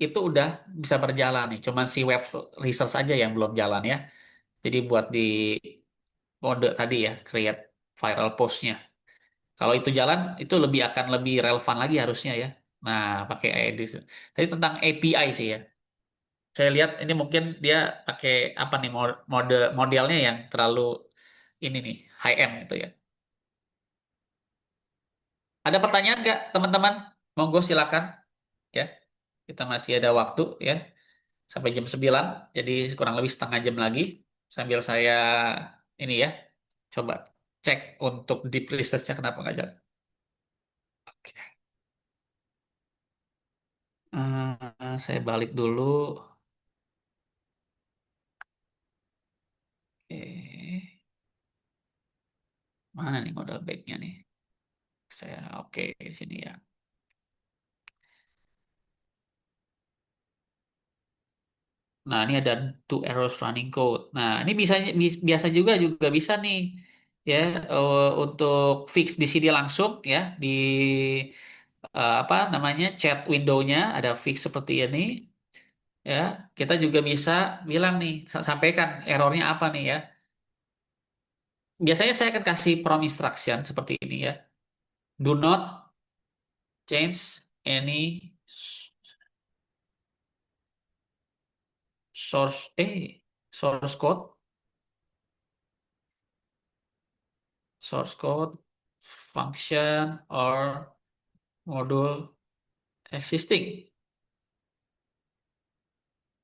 S1: itu udah bisa berjalan nih. Cuman si web research aja yang belum jalan ya. Jadi buat di mode tadi ya create viral post-nya. Kalau itu jalan itu akan lebih relevan lagi harusnya ya. Nah, pakai AI. Tadi tentang API sih ya. Saya lihat ini mungkin dia pakai apa nih modelnya yang terlalu ini nih high end gitu ya. Ada pertanyaan nggak teman-teman? Monggo silakan ya. Kita masih ada waktu ya sampai jam 9. Jadi kurang lebih setengah jam lagi sambil saya ini ya coba cek untuk deep research-nya kenapa nggak jalan. Oke. Saya balik dulu. Oke. Mana nih modal backnya nih? Saya oke di sini ya. Nah, ini ada two errors running code. Nah, ini biasa juga bisa nih ya untuk fix di sini langsung ya di apa namanya chat window-nya ada fix seperti ini ya. Kita juga bisa bilang nih sampaikan errornya apa nih ya. Biasanya saya akan kasih prompt instruction seperti ini ya. Do not change any source. source code, source code, function, or module existing.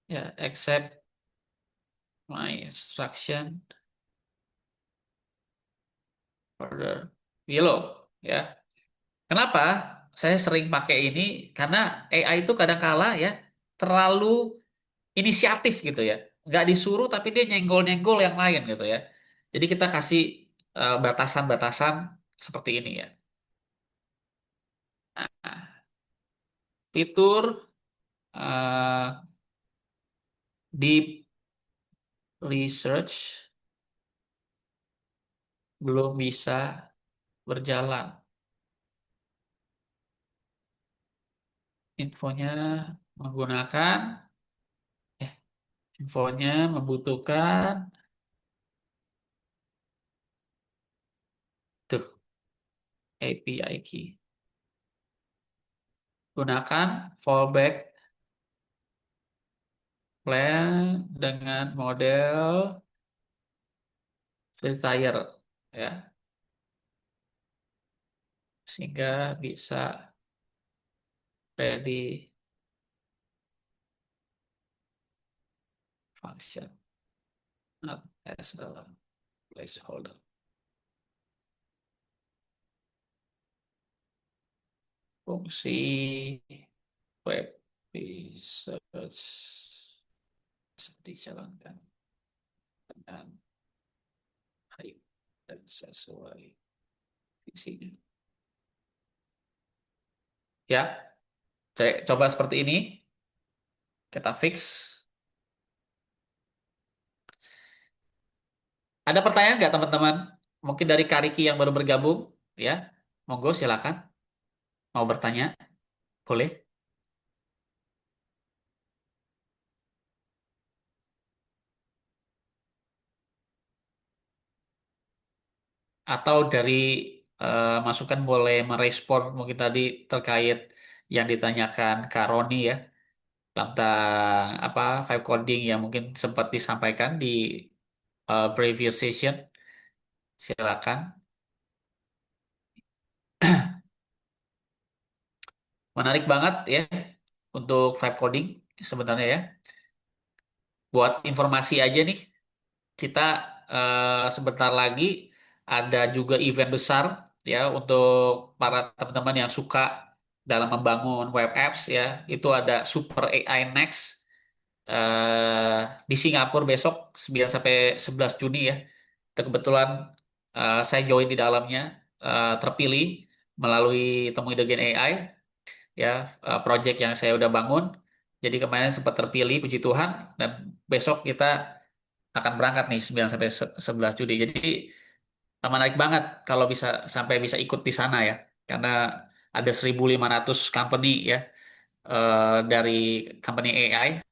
S1: Ya, except my instruction further below. Ya, kenapa saya sering pakai ini? Karena AI itu kadang kala ya terlalu inisiatif gitu ya. Nggak disuruh tapi dia nyenggol-nyenggol yang lain gitu ya. Jadi kita kasih batasan-batasan seperti ini ya. Nah, fitur eh, deep research belum bisa berjalan. Infonya menggunakan, eh, infonya membutuhkan, tuh, API key. Gunakan fallback plan dengan model free tier ya, sehingga bisa ready function, not as a placeholder. Fungsi web research bisa dijalankan dengan baik dan sesuai visinya. Ya, coba seperti ini, kita fix. Ada pertanyaan nggak teman-teman? Mungkin dari Kariki yang baru bergabung, ya. Monggo silakan. Mau bertanya, boleh. Atau dari masukan boleh merespon mungkin tadi terkait yang ditanyakan Kak Roni ya tentang apa vibe coding yang mungkin sempat disampaikan di previous session. Silakan. Menarik banget ya untuk vibe coding sebenarnya ya. Buat informasi aja nih, kita sebentar lagi ada juga event besar ya untuk para teman-teman yang suka dalam membangun web apps ya. Itu ada Super AI Next eh, di Singapura besok 9 sampai 11 Juni ya. Itu kebetulan saya join di dalamnya, terpilih melalui Temui Dengan AI ya, project yang saya udah bangun. Jadi kemarin sempat terpilih, puji Tuhan, dan besok kita akan berangkat nih 9 sampai 11 Juni. Jadi menarik banget kalau bisa sampai bisa ikut di sana ya. Karena ada 1.500 company ya, dari company AI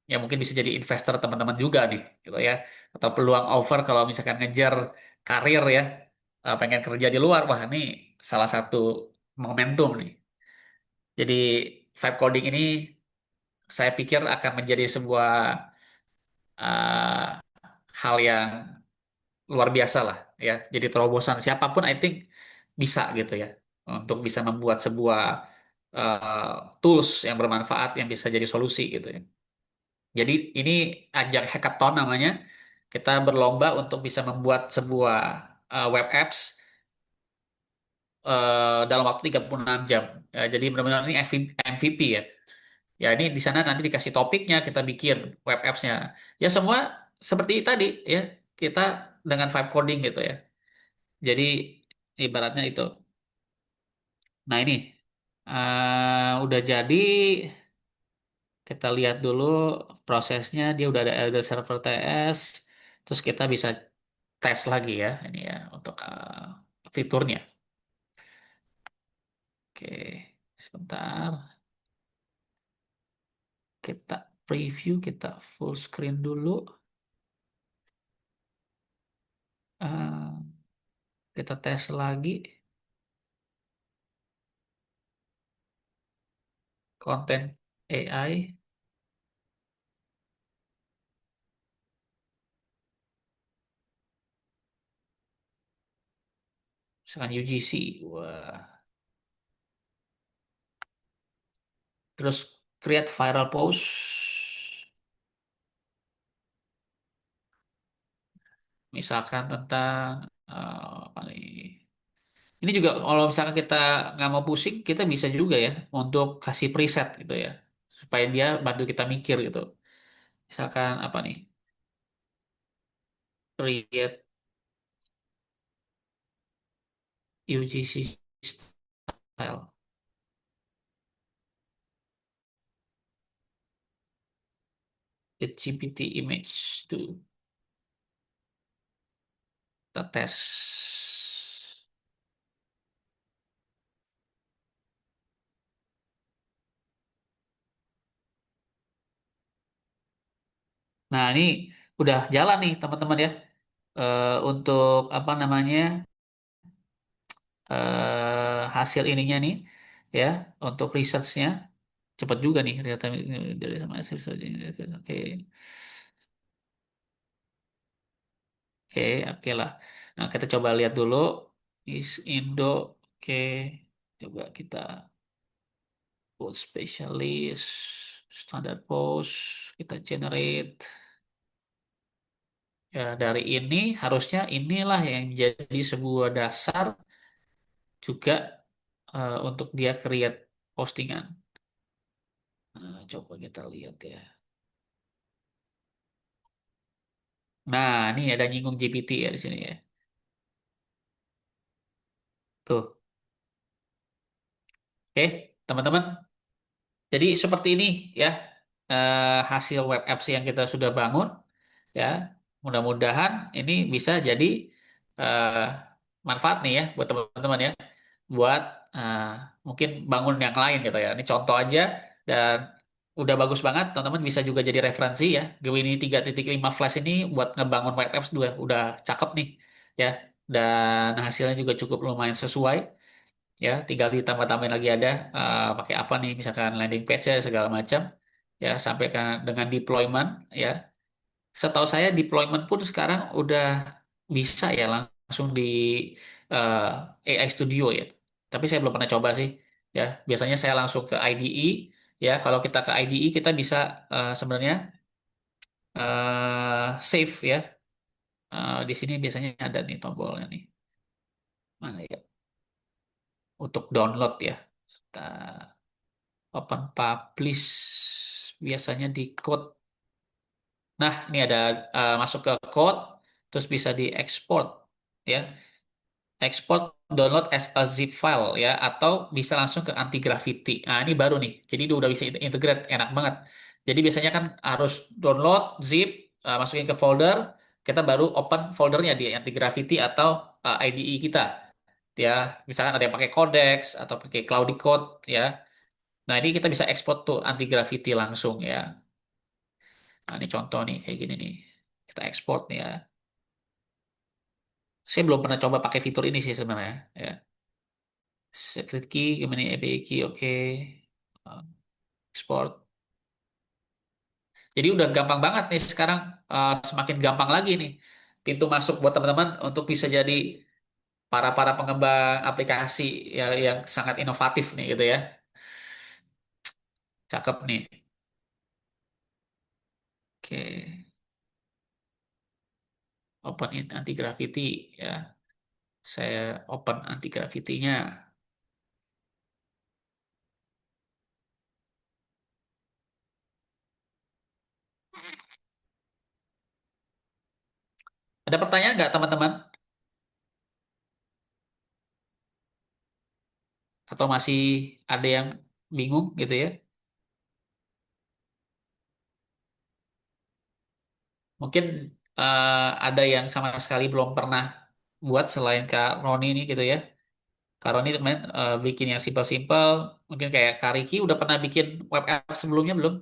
S1: yang mungkin bisa jadi investor teman-teman juga nih gitu ya. Atau peluang over kalau misalkan ngejar karir ya, pengen kerja di luar, wah ini salah satu momentum nih. Jadi vibe coding ini saya pikir akan menjadi sebuah uh, hal yang luar biasa lah ya. Jadi terobosan siapapun I think bisa gitu ya untuk bisa membuat sebuah tools yang bermanfaat yang bisa jadi solusi gitu ya. Jadi ini ajang hackathon namanya. Kita berlomba untuk bisa membuat sebuah web apps dalam waktu 36 jam. Ya, jadi benar-benar ini MVP ya. Ya ini di sana nanti dikasih topiknya, kita bikin web apps-nya. Ya semua seperti tadi ya, kita dengan vibe coding gitu ya. Jadi ibaratnya itu. Nah ini udah jadi, kita lihat dulu prosesnya. Dia udah ada Elder Server TS. Terus kita bisa tes lagi ya ini ya untuk fiturnya. Oke, sebentar. Kita preview, kita full screen dulu. Eh, kita tes lagi konten AI. Misalkan UGC, wah. Terus create viral post, misalkan tentang apa nih? Ini juga kalau misalkan kita nggak mau pusing, kita bisa juga ya untuk kasih preset gitu ya, supaya dia bantu kita mikir gitu. Misalkan apa nih? Create UGC style, get GPT image to kita tes. Nah, ini udah jalan nih teman-teman ya. Untuk apa namanya hasil ininya nih ya untuk researchnya cepat juga nih real time dari sama research. Oke oke oke lah. Nah kita coba lihat dulu is Indo. Oke coba kita post specialist standard post kita generate. Ya, dari ini harusnya inilah yang jadi sebuah dasar juga untuk dia create postingan. Nah, coba kita lihat ya. Nah, ini ada nyinggung GPT ya di sini ya. Tuh. Oke, teman-teman. Jadi seperti ini ya hasil web apps yang kita sudah bangun ya. Mudah-mudahan ini bisa jadi eh, manfaat nih ya buat teman-teman ya. Buat eh, mungkin bangun yang lain gitu ya. Ini contoh aja dan udah bagus banget. Teman-teman bisa juga jadi referensi ya. Gemini 3.5 Flash ini buat ngebangun web apps udah cakep nih ya. Dan hasilnya juga cukup lumayan sesuai ya. Tinggal ditambah-tambahin lagi ada pakai apa nih, misalkan landing page ya segala macam ya sampai dengan deployment ya. Setahu saya deployment pun sekarang udah bisa ya langsung di eh, AI Studio ya. Tapi saya belum pernah coba sih ya. Biasanya saya langsung ke IDE ya. Kalau kita ke IDE kita bisa sebenarnya save ya. Di sini biasanya ada nih tombolnya nih. Mana ya? Untuk download ya. Kita open publish biasanya di code. Nah, ini ada masuk ke code terus bisa diekspor ya. Export download as a zip file ya atau bisa langsung ke anti gravity. Nah, ini baru nih. Jadi dia udah bisa integrate enak banget. Jadi biasanya kan harus download zip masukin ke folder, kita baru open foldernya di anti gravity atau IDE kita. Ya, misalkan ada yang pakai Codex atau pakai Cloudy Code ya. Nah, ini kita bisa ekspor tuh anti gravity langsung ya. Nah, ini contoh nih kayak gini nih. Kita ekspor nih ya. Saya belum pernah coba pakai fitur ini sih sebenarnya ya. Secret key, gimana API key, oke. Export. Jadi udah gampang banget nih sekarang, semakin gampang lagi nih pintu masuk buat teman-teman untuk bisa jadi para pengembang aplikasi yang sangat inovatif nih gitu ya. Cakep nih. Oke, open in anti gravity ya. Saya open anti gravity-nya. Ada pertanyaan nggak teman-teman? Atau masih ada yang bingung gitu ya? Mungkin ada yang sama sekali belum pernah buat selain Kak Roni ini gitu ya. Kak Roni kemarin bikin yang simpel-simpel. Mungkin kayak Kak Riki udah pernah bikin web app sebelumnya belum?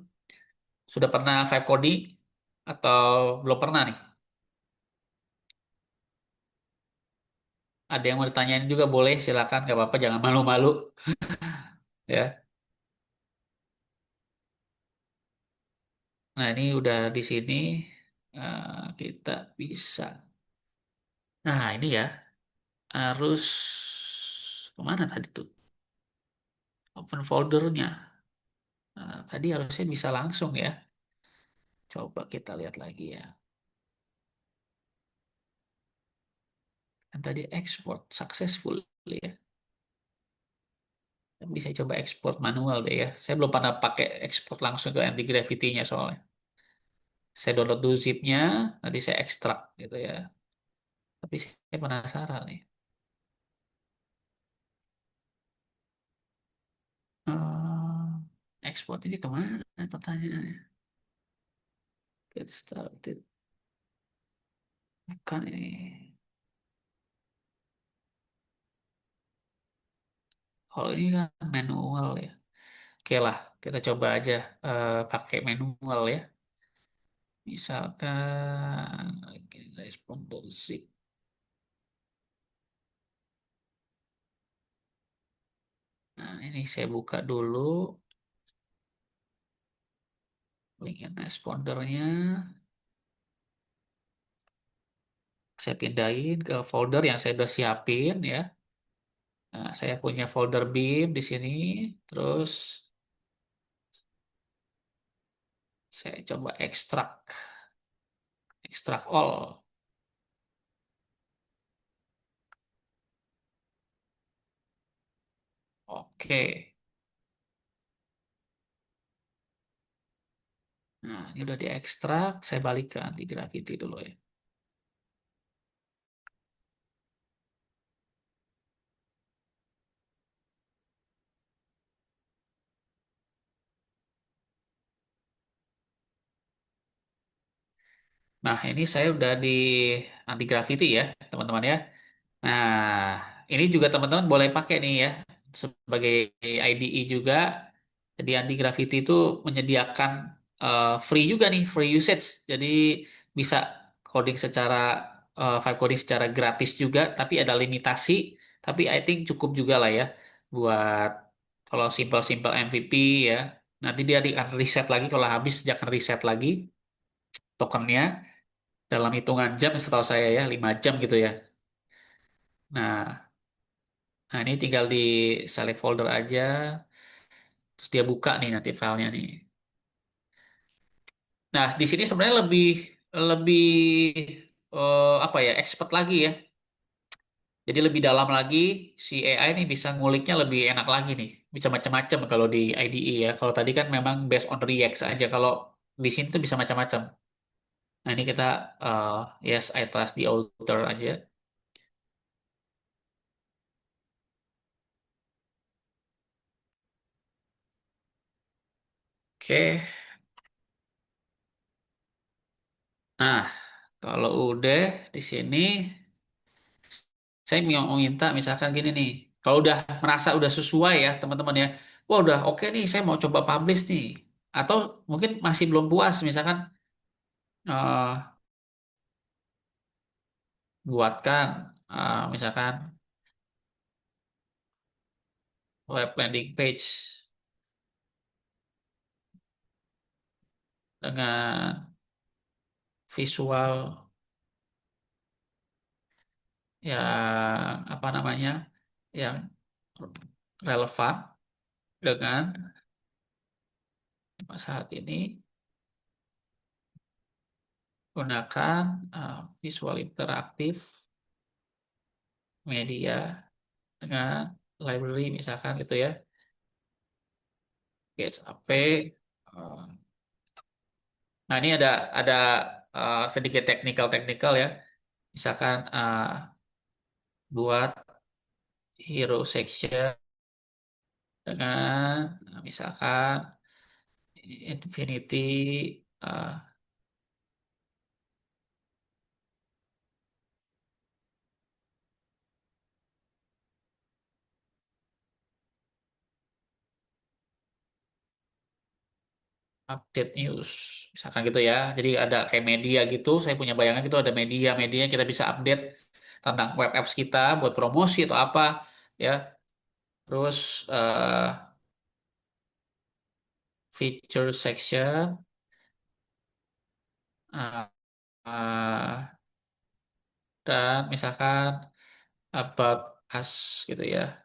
S1: Sudah pernah vibe coding atau belum pernah nih? Ada yang mau ditanyain juga boleh, silakan, nggak apa-apa, jangan malu-malu ya. Nah ini udah di sini kita bisa. Nah ini ya harus. Kemana tadi tuh? Open foldernya. Nah, tadi harusnya bisa langsung ya. Coba kita lihat lagi ya. Kan tadi export successful ya. Bisa coba ekspor manual deh ya. Saya belum pernah pakai ekspor langsung ke Anti Gravity-nya soalnya. Saya download dulu zip-nya, nanti saya ekstrak gitu ya. Tapi saya penasaran nih. Ekspor ini kemana pertanyaannya? Get started. Bukan ini. Kalau ini kan manual ya. Oke lah, kita coba aja pakai manual ya. Misalkan responder zip. Nah, ini saya buka dulu link respondernya. Saya pindahin ke folder yang saya udah siapin ya. Nah, saya punya folder BIM di sini. Terus saya coba ekstrak, ekstrak all. Oke. Nah, ini udah diekstrak. Saya balik ke anti gravity dulu ya. Nah, ini saya udah di anti gravity ya, teman-teman ya. Nah, ini juga teman-teman boleh pakai nih ya sebagai IDE juga. Jadi anti gravity itu menyediakan free juga nih, free usage. Jadi bisa coding secara vibe coding secara gratis juga, tapi ada limitasi. Tapi I think cukup juga lah ya buat kalau simple-simple MVP ya. Nanti dia akan reset lagi kalau habis dia akan reset lagi tokennya dalam hitungan jam setahu saya ya 5 jam gitu ya. Nah, ini tinggal di select folder aja, terus dia buka nih nanti filenya nih. Nah, di sini sebenarnya lebih lebih apa ya, expert lagi ya. Jadi lebih dalam lagi si AI ini bisa nguliknya lebih enak lagi nih. Bisa macam-macam kalau di IDE ya. Kalau tadi kan memang based on React aja. Kalau di sini tuh bisa macam-macam. Nah, ini kita eh, yes I trust the author aja. Oke. Nah, kalau udah di sini saya mau minta misalkan gini nih. Kalau udah merasa udah sesuai ya teman-teman ya. Wah udah oke nih saya mau coba publish nih. Atau mungkin masih belum puas misalkan eh, buatkan misalkan web landing page dengan visual yang apa namanya yang relevan dengan saat ini gunakan visual interaktif media dengan library misalkan gitu ya PHP. Nah, ini ada sedikit teknikal-teknikal ya. Misalkan buat hero section dengan misalkan Infinity update news misalkan gitu ya. Jadi ada kayak media gitu. Saya punya bayangan gitu ada media-media yang kita bisa update tentang web apps kita buat promosi atau apa ya. Terus feature section uh, uh, dan misalkan about us gitu ya.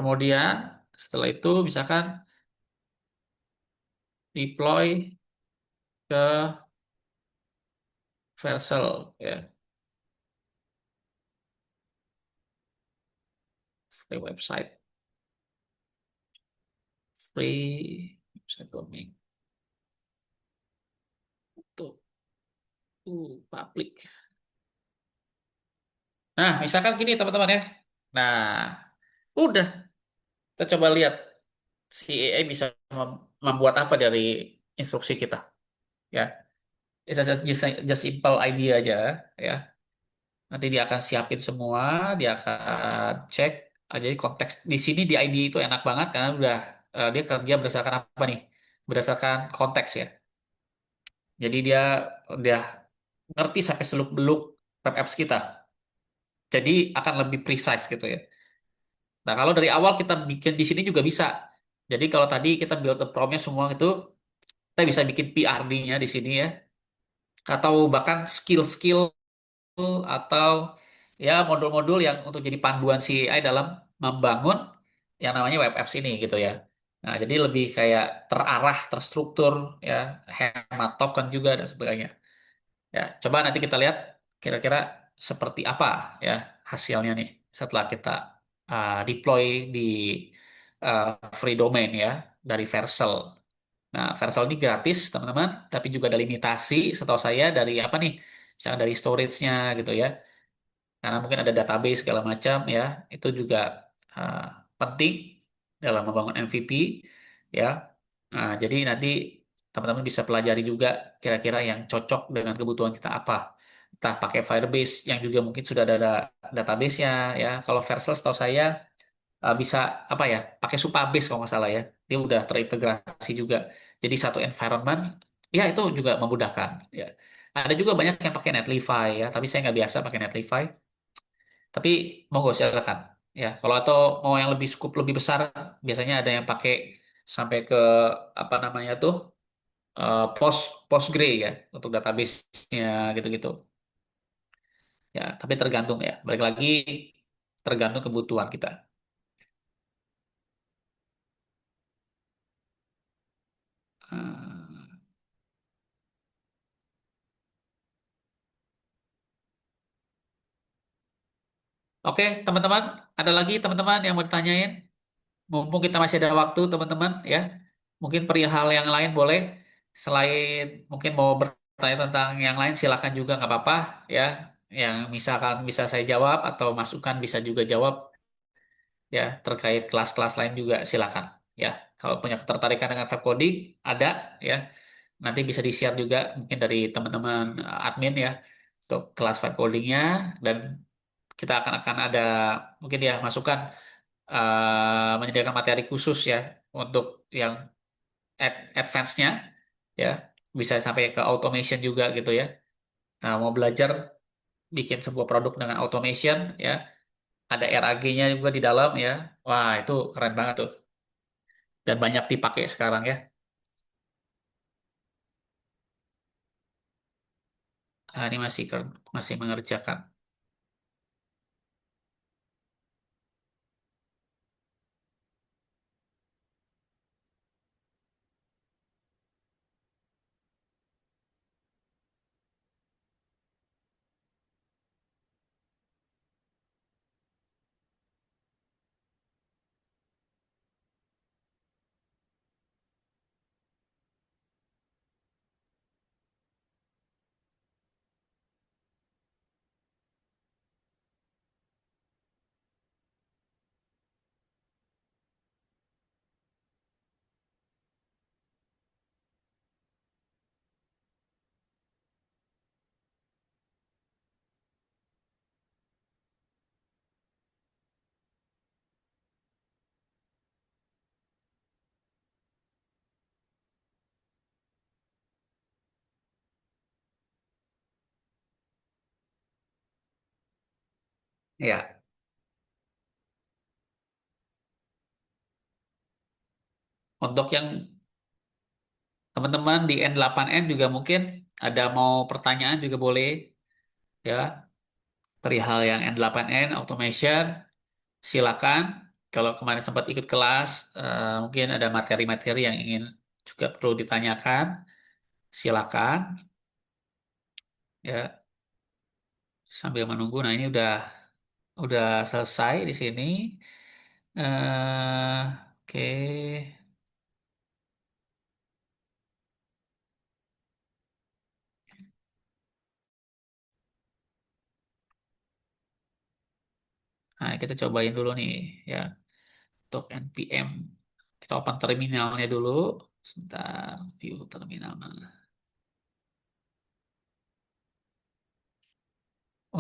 S1: Kemudian setelah itu misalkan deploy ke Vercel ya, free website, free website domain tuh, public. Nah, misalkan gini teman-teman ya. Nah, udah kita coba lihat si AI bisa membuat apa dari instruksi kita ya. It's just simple idea aja ya. Nanti dia akan siapin semua, dia akan cek. Jadi konteks di sini di ID itu enak banget karena udah dia kerja berdasarkan apa nih? Berdasarkan konteks ya. Jadi dia udah ngerti sampai seluk-beluk web apps kita. Jadi akan lebih precise gitu ya. Nah, kalau dari awal kita bikin di sini juga bisa. Jadi kalau tadi kita build the prompt-nya semua itu, kita bisa bikin PRD-nya di sini ya. Atau bahkan skill-skill atau ya modul-modul yang untuk jadi panduan si AI dalam membangun yang namanya web apps ini gitu ya. Nah, jadi lebih kayak terarah, terstruktur ya, hemat token juga dan sebagainya. Ya, coba nanti kita lihat kira-kira seperti apa ya hasilnya nih setelah kita deploy di free domain ya dari Vercel. Nah, Vercel ini gratis, teman-teman, tapi juga ada limitasi setahu saya dari apa nih? Misalnya dari storage-nya gitu ya. Karena mungkin ada database segala macam ya. Itu juga uh, penting dalam membangun MVP ya. Nah, jadi nanti teman-teman bisa pelajari juga kira-kira yang cocok dengan kebutuhan kita apa. Entah pakai Firebase yang juga mungkin sudah ada database-nya ya. Kalau Vercel setahu saya bisa apa ya pakai Supabase kalau nggak salah ya dia udah terintegrasi juga jadi satu environment ya itu juga memudahkan ya ada juga banyak yang pakai Netlify ya tapi saya nggak biasa pakai Netlify tapi monggo silakan ya kalau atau mau yang lebih scoop lebih besar biasanya ada yang pakai sampai ke apa namanya tuh Postgre ya untuk database-nya gitu-gitu ya tapi tergantung ya balik lagi tergantung kebutuhan kita. Hmm. Oke, teman-teman, ada lagi teman-teman yang mau ditanyain? Mumpung kita masih ada waktu, teman-teman, ya. Mungkin perihal yang lain boleh. Selain mungkin mau bertanya tentang yang lain, silakan juga nggak apa-apa, ya. Yang misalkan bisa saya jawab atau masukan bisa juga jawab, ya. Terkait kelas-kelas lain juga silakan, ya. Kalau punya ketertarikan dengan web coding, ada, ya. Nanti bisa di-share juga mungkin dari teman-teman admin, ya, untuk kelas web codingnya dan kita akan ada mungkin ya masukan menyediakan materi khusus ya untuk yang advance-nya ya bisa sampai ke automation juga gitu ya. Nah, mau belajar bikin sebuah produk dengan automation ya, ada RAG-nya juga di dalam ya. Wah, itu keren banget tuh dan banyak dipakai sekarang ya. Nah, ini masih mengerjakan. Ya, untuk yang teman-teman di N8N juga mungkin ada mau pertanyaan juga boleh ya perihal yang N8N automation silakan Kalau kemarin sempat ikut kelas, mungkin ada materi-materi yang ingin juga perlu ditanyakan, silakan ya sambil menunggu. Nah, ini udah selesai di sini. Oke. Nah, kita cobain dulu nih ya untuk NPM. Kita open terminalnya dulu. Sebentar, view terminal mana.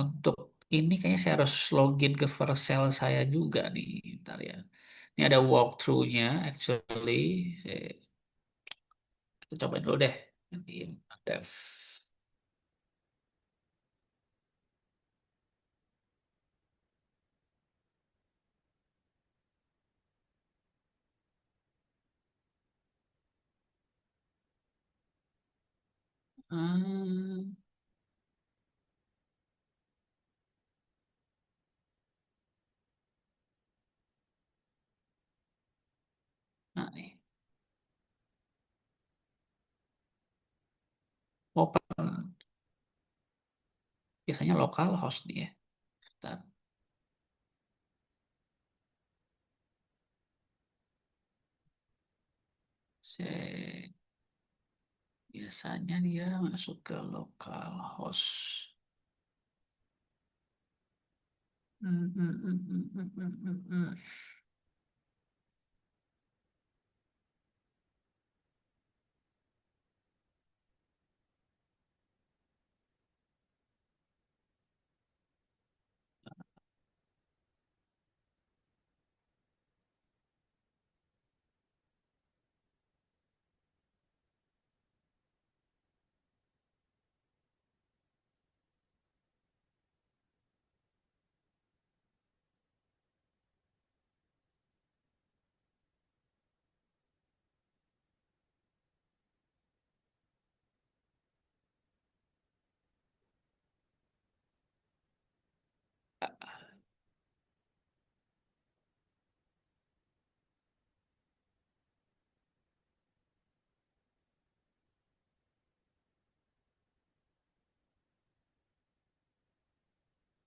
S1: Untuk ini kayaknya saya harus login ke Vercel saya juga nih. Bentar ya. Ini ada walkthrough-nya actually. Kita cobain dulu deh. NPM dev. Hmm, nah nih. Open. Biasanya lokal host nih ya. Bentar. Saya biasanya dia masuk ke lokal host. Hmm, hmm, hmm, hmm, hmm, hmm, hmm, hmm.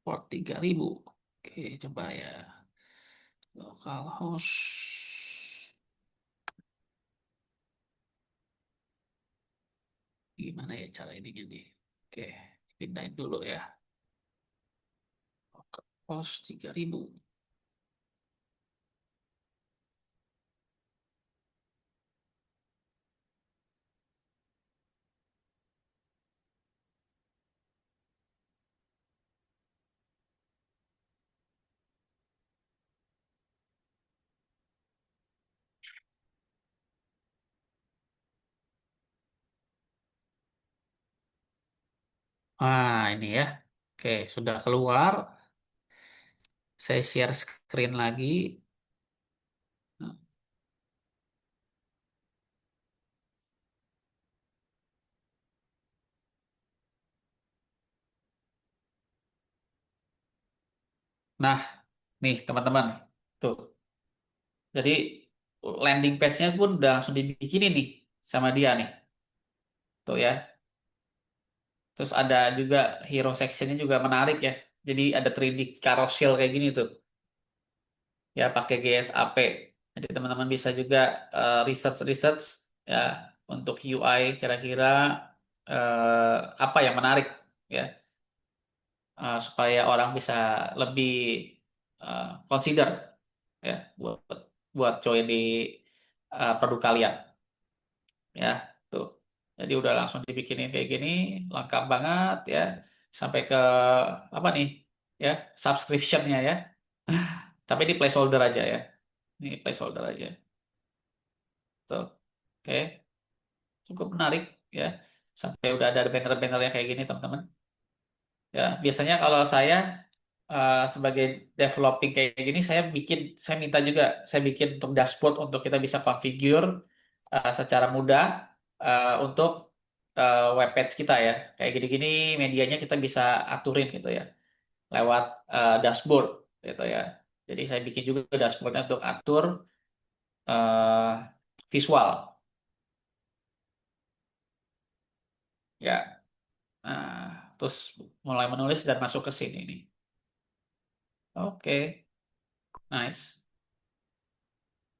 S1: Port 3000. Oke, coba ya. Localhost. Gimana ya cara ininya nih? Oke, pindahin dulu ya. Localhost 3000. Ini ya. Oke, sudah keluar. Saya share screen lagi. Nah, nih teman-teman. Tuh. Jadi landing page-nya pun udah langsung dibikinin nih sama dia nih. Tuh ya. Terus ada juga hero section-nya juga menarik ya. Jadi ada 3D carousel kayak gini tuh. Ya pakai GSAP. Jadi teman-teman bisa juga research-research ya untuk UI kira-kira apa yang menarik ya supaya orang bisa lebih consider ya buat buat join di produk kalian ya tuh. Jadi udah langsung dibikinin kayak gini, lengkap banget ya sampai ke apa nih ya subscriptionnya ya. Tapi di placeholder aja ya. Ini placeholder aja. Tuh. Oke, cukup menarik ya. Sampai udah ada banner-bannernya kayak gini teman-teman. Ya, biasanya kalau saya sebagai developing kayak gini saya minta juga saya bikin untuk dashboard untuk kita bisa configure secara mudah untuk web page kita ya. Kayak gini-gini medianya kita bisa aturin gitu ya lewat dashboard gitu ya. Jadi saya bikin juga dashboardnya untuk atur eh, visual. Ya, terus mulai menulis dan masuk ke sini nih. Oke, nice.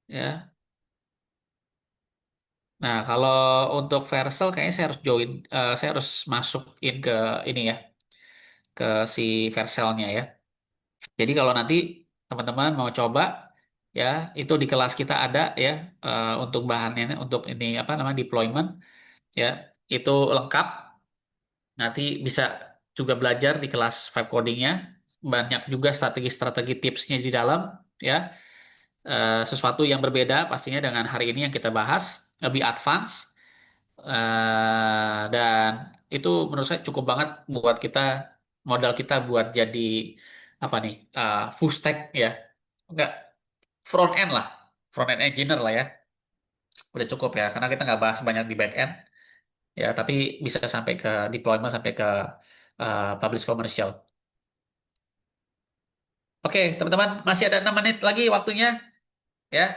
S1: Ya. Nah, kalau untuk Vercel kayaknya saya harus saya harus masukin ke ini ya, ke si Vercelnya ya. Jadi kalau nanti teman-teman mau coba ya, itu di kelas kita ada ya untuk bahannya untuk ini apa namanya deployment ya, itu lengkap. Nanti bisa juga belajar di kelas vibe codingnya. Banyak juga strategi-strategi tipsnya di dalam ya. Sesuatu yang berbeda pastinya dengan hari ini yang kita bahas, lebih advance. Dan itu menurut saya cukup banget buat kita, modal kita buat jadi apa nih, full stack ya. Enggak, front end lah. Front end engineer lah ya. Udah cukup ya. Karena kita nggak bahas banyak di back end. Ya, tapi bisa sampai ke deployment, sampai ke publish commercial. Oke, teman-teman, masih ada 6 menit lagi waktunya. Ya,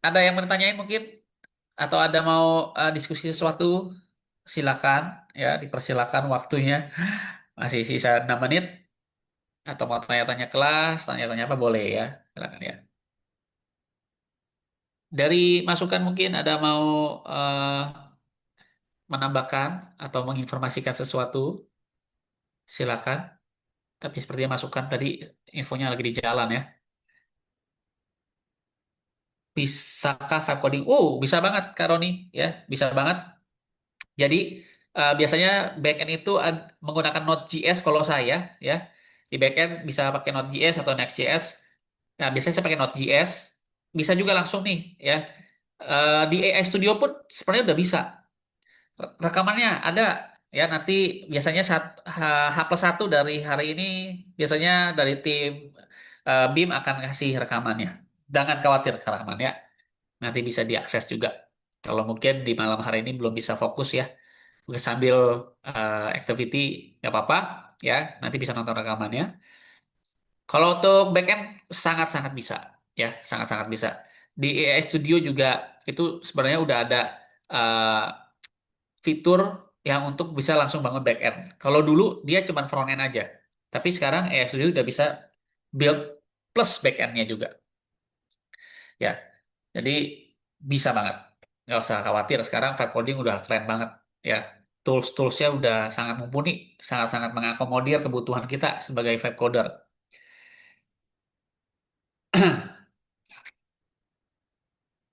S1: ada yang mau ditanyain mungkin? Atau ada mau diskusi sesuatu? Silakan, ya, dipersilakan waktunya. Masih sisa 6 menit. Atau mau tanya-tanya kelas, tanya-tanya apa boleh ya. Silakan ya. Dari masukan mungkin ada mau eh, menambahkan atau menginformasikan sesuatu? Silakan. Tapi sepertinya masukan tadi infonya lagi di jalan ya. Bisakah vibe coding? Oh, bisa banget Kak Roni ya, bisa banget. Jadi biasanya backend itu menggunakan Node.js kalau saya ya. Di backend bisa pakai Node.js atau Next.js. Nah, biasanya saya pakai Node.js. Bisa juga langsung nih ya. Di AI Studio pun sebenarnya udah bisa. Rekamannya ada ya, nanti biasanya H+1 dari hari ini biasanya dari tim BIM akan kasih rekamannya. Jangan khawatir rekamannya, nanti bisa diakses juga. Kalau mungkin di malam hari ini belum bisa fokus ya, mungkin sambil activity nggak apa-apa ya, nanti bisa nonton rekamannya. Kalau untuk backend sangat-sangat bisa ya, sangat-sangat bisa. Di AI Studio juga itu sebenarnya udah ada eh, fitur yang untuk bisa langsung bangun back end. Kalau dulu dia cuma front end aja, tapi sekarang AI Studio udah bisa build plus back endnya juga. Ya, jadi bisa banget. Nggak usah khawatir. Sekarang vibe coding udah keren banget. Ya, tools-toolsnya udah sangat mumpuni, sangat-sangat mengakomodir kebutuhan kita sebagai vibe coder.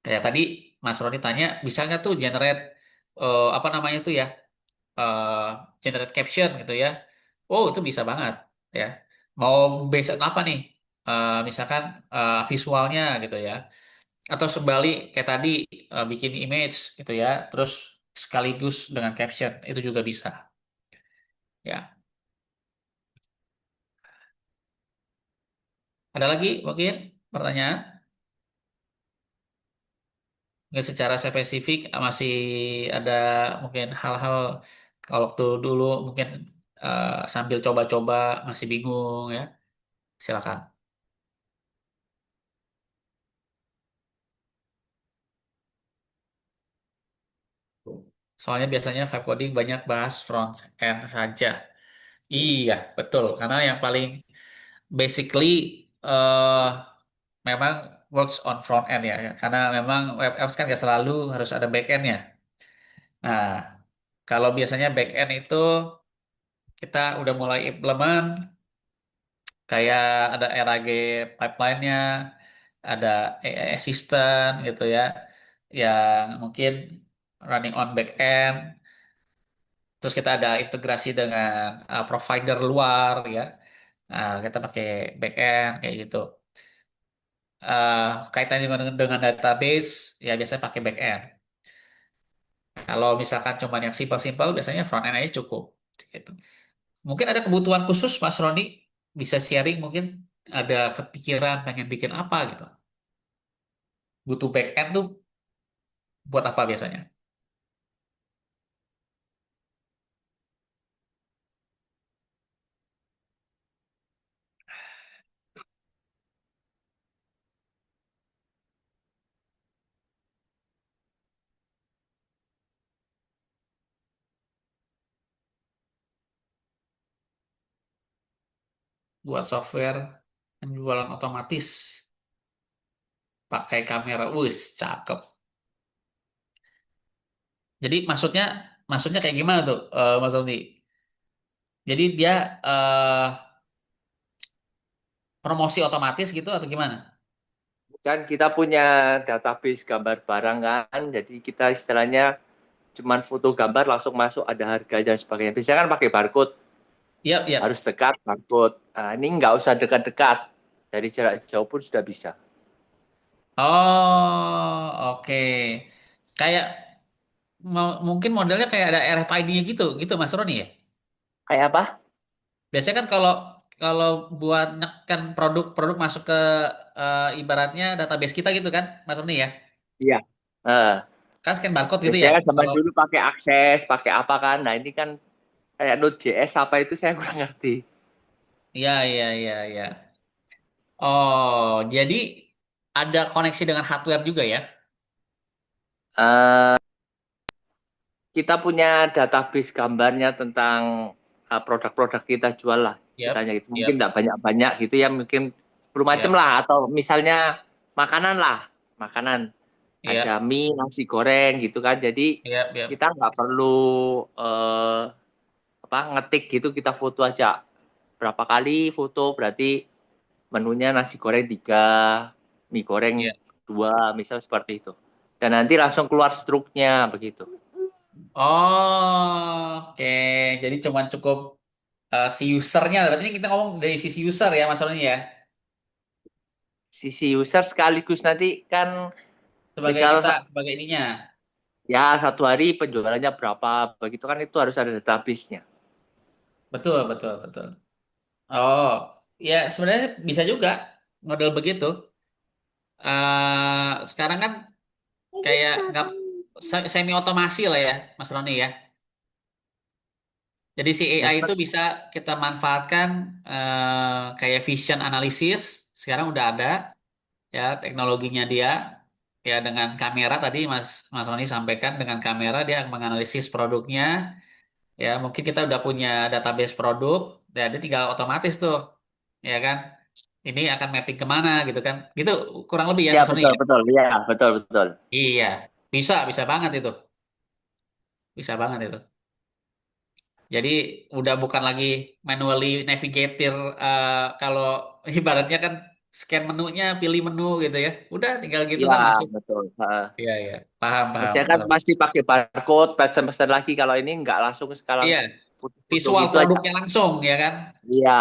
S1: Kayak tadi Mas Roni tanya, bisa nggak tuh generate apa namanya tuh ya, eh, generate caption gitu ya. Oh, itu bisa banget ya. Mau based on apa nih? Misalkan visualnya gitu ya. Atau sebalik kayak tadi bikin image gitu ya. Terus sekaligus dengan caption itu juga bisa. Ya. Ada lagi mungkin pertanyaan? Mungkin secara spesifik masih ada mungkin hal-hal kalau waktu dulu mungkin sambil coba-coba masih bingung ya. Silakan. Soalnya biasanya vibe coding banyak bahas front end saja. Iya, betul. Karena yang paling basically eh memang works on front end ya. Karena memang web apps kan nggak selalu harus ada back end-nya. Nah, kalau biasanya back end itu kita udah mulai implement kayak ada RAG pipeline-nya, ada AI assistant gitu ya, yang mungkin running on back end. Terus kita ada integrasi dengan provider luar ya. Nah, kita pakai backend kayak gitu. Kaitannya dengan database ya biasanya pakai backend. Kalau misalkan cuma yang simpel-simpel biasanya front end aja cukup. Gitu. Mungkin ada kebutuhan khusus Mas Roni bisa sharing mungkin ada kepikiran pengen bikin apa gitu. Butuh backend tuh buat apa biasanya? buat software penjualan otomatis pakai kamera. Wih, cakep. Jadi maksudnya kayak gimana tuh, Mas Doni? Jadi dia eh, promosi otomatis gitu atau gimana?
S2: Kan kita punya database gambar barang kan, jadi kita istilahnya cuman foto gambar langsung masuk ada harga dan sebagainya. Biasanya kan pakai barcode,
S1: Iya,
S2: harus
S1: iya.
S2: dekat barcode. Nah, ini nggak usah dekat-dekat, dari jarak jauh pun sudah bisa.
S1: Oh, oke. Kayak mungkin modelnya kayak ada RFID-nya gitu, gitu Mas Roni ya.
S2: Kayak apa?
S1: Biasanya kan kalau kalau buat neken produk-produk masuk ke ibaratnya database kita gitu kan, Mas Roni ya.
S2: Iya. Eh,
S1: Kan scan barcode gitu ya.
S2: biasanya kan zaman
S1: Kalau
S2: dulu pakai akses, pakai apa kan. Nah ini kan kayak Node.js apa itu saya kurang ngerti.
S1: iya, iya, iya, iya. Oh, jadi ada koneksi dengan hardware juga ya?
S2: Eh, kita punya database gambarnya tentang produk-produk kita jual lah. Kita
S1: Yap,
S2: gitu. Mungkin
S1: yap,
S2: nggak banyak-banyak gitu ya. Mungkin macam
S1: yap,
S2: lah. Atau misalnya makanan lah. Makanan. Ada
S1: yap,
S2: mie, nasi goreng gitu kan. Jadi
S1: yap,
S2: kita
S1: yap.
S2: nggak perlu eh, apa ngetik gitu. Kita foto aja. Berapa kali foto berarti menunya nasi goreng 3, mie goreng
S1: Yap.
S2: 2, misal seperti itu. Dan nanti langsung keluar struknya begitu.
S1: Oh, oke. Jadi cuman cukup si usernya. Berarti ini kita ngomong dari sisi user ya masalahnya ya.
S2: Sisi user sekaligus nanti kan
S1: Sebagai
S2: misal
S1: kita, sebagai ininya.
S2: ya 1 hari penjualannya berapa begitu kan itu harus ada database-nya.
S1: Betul, betul, betul. Oh, ya sebenarnya bisa juga model begitu. Sekarang kan kayak nggak semi otomasi lah ya, Mas Roni ya. Jadi si
S2: Ya
S1: AI itu
S2: seperti
S1: bisa kita manfaatkan kayak vision analysis. Sekarang udah ada ya teknologinya dia. Ya dengan kamera tadi Mas Mas Roni sampaikan dengan kamera dia menganalisis produknya. Ya mungkin kita udah punya database produk. Ya dia tinggal otomatis tuh, ya kan? Ini akan mapping kemana gitu kan? Gitu kurang lebih ya
S2: ya
S1: Mas Roni
S2: betul
S1: ya.
S2: betul ya betul betul.
S1: Iya, bisa banget itu. Bisa banget itu. Jadi udah bukan lagi manually navigator kalau ibaratnya kan scan menunya, pilih menu gitu ya. Udah tinggal gitu
S2: Ya
S1: kan masuk.
S2: betul.
S1: Iya, iya. Paham, paham,
S2: Biasanya kan
S1: paham.
S2: pasti pakai barcode, pesan-pesan lagi kalau ini nggak langsung sekarang
S1: Iya,
S2: foto-foto
S1: visual
S2: gitu aja.
S1: produknya langsung ya kan.
S2: Iya,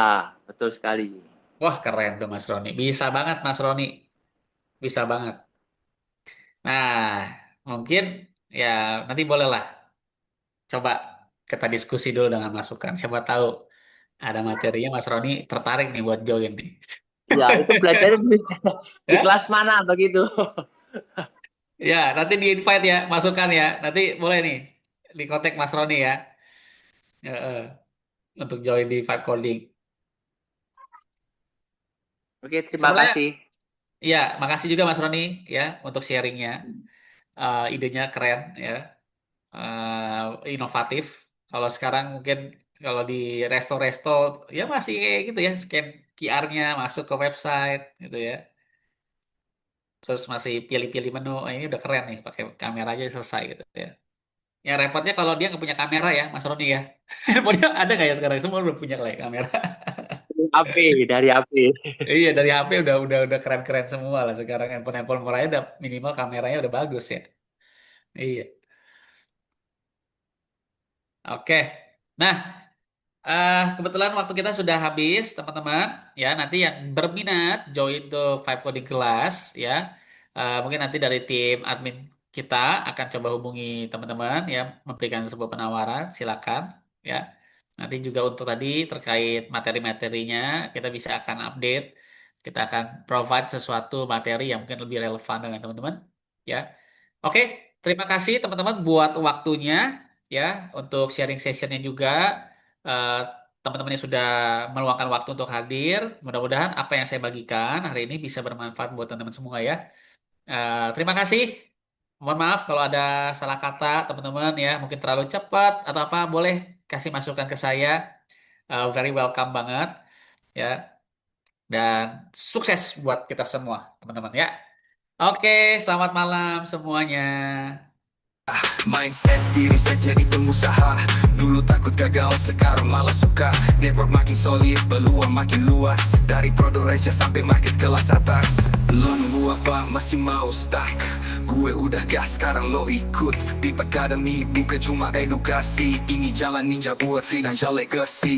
S2: betul sekali.
S1: Wah, keren tuh Mas Roni. Bisa banget Mas Roni. Bisa banget. Nah, mungkin ya nanti bolehlah coba kita diskusi dulu dengan masukan. Siapa tahu ada materinya Mas Roni tertarik nih buat join nih.
S2: Ya, itu belajarnya di
S1: Ya?
S2: kelas mana begitu.
S1: Ya, nanti di invite ya, masukkan ya. Nanti boleh nih di kontak Mas Roni ya. Ya, untuk join di Vibe Coding.
S2: Oke, terima
S1: Sebenarnya,
S2: kasih.
S1: ya, makasih juga Mas Roni ya untuk sharingnya. Idenya keren ya, inovatif. Kalau sekarang mungkin kalau di resto-resto ya masih kayak gitu ya, scan QR-nya masuk ke website gitu ya. Terus masih pilih-pilih menu. Ini udah keren nih, pakai kamera aja selesai gitu ya. Yang repotnya kalau dia nggak punya kamera ya, Mas Roni ya. Handphonenya ada nggak ya sekarang? Semua udah punya lah ya kamera.
S2: HP dari HP.
S1: Iya dari HP udah keren-keren semua lah sekarang handphone murahnya udah minimal kameranya udah bagus ya. Iya. Oke. Nah, kebetulan waktu kita sudah habis, teman-teman. Ya, nanti yang berminat join tuh Vibe Coding Class, ya. Mungkin nanti dari tim admin kita akan coba hubungi teman-teman, ya, memberikan sebuah penawaran. Silakan, ya. Nanti juga untuk tadi terkait materi-materinya, kita bisa akan update, kita akan provide sesuatu materi yang mungkin lebih relevan dengan teman-teman, ya. Oke, terima kasih teman-teman buat waktunya, ya, untuk sharing sessionnya juga eh, teman-teman yang sudah meluangkan waktu untuk hadir. Mudah-mudahan apa yang saya bagikan hari ini bisa bermanfaat buat teman-teman semua ya. Terima kasih. Mohon maaf kalau ada salah kata teman-teman ya, mungkin terlalu cepat atau apa, boleh kasih masukan ke saya. Very welcome banget ya. Dan sukses buat kita semua, teman-teman ya. Oke, selamat malam semuanya.
S3: Mindset diri saya jadi pengusaha. Dulu takut gagal, sekarang malah suka. Network makin solid, peluang makin luas. Dari produk Indonesia sampai market kelas atas. Lo nunggu apa, masih mau stuck? Gue udah gas, sekarang lo ikut. Deep Academy bukan cuma edukasi. Ini jalan ninja buat financial legacy.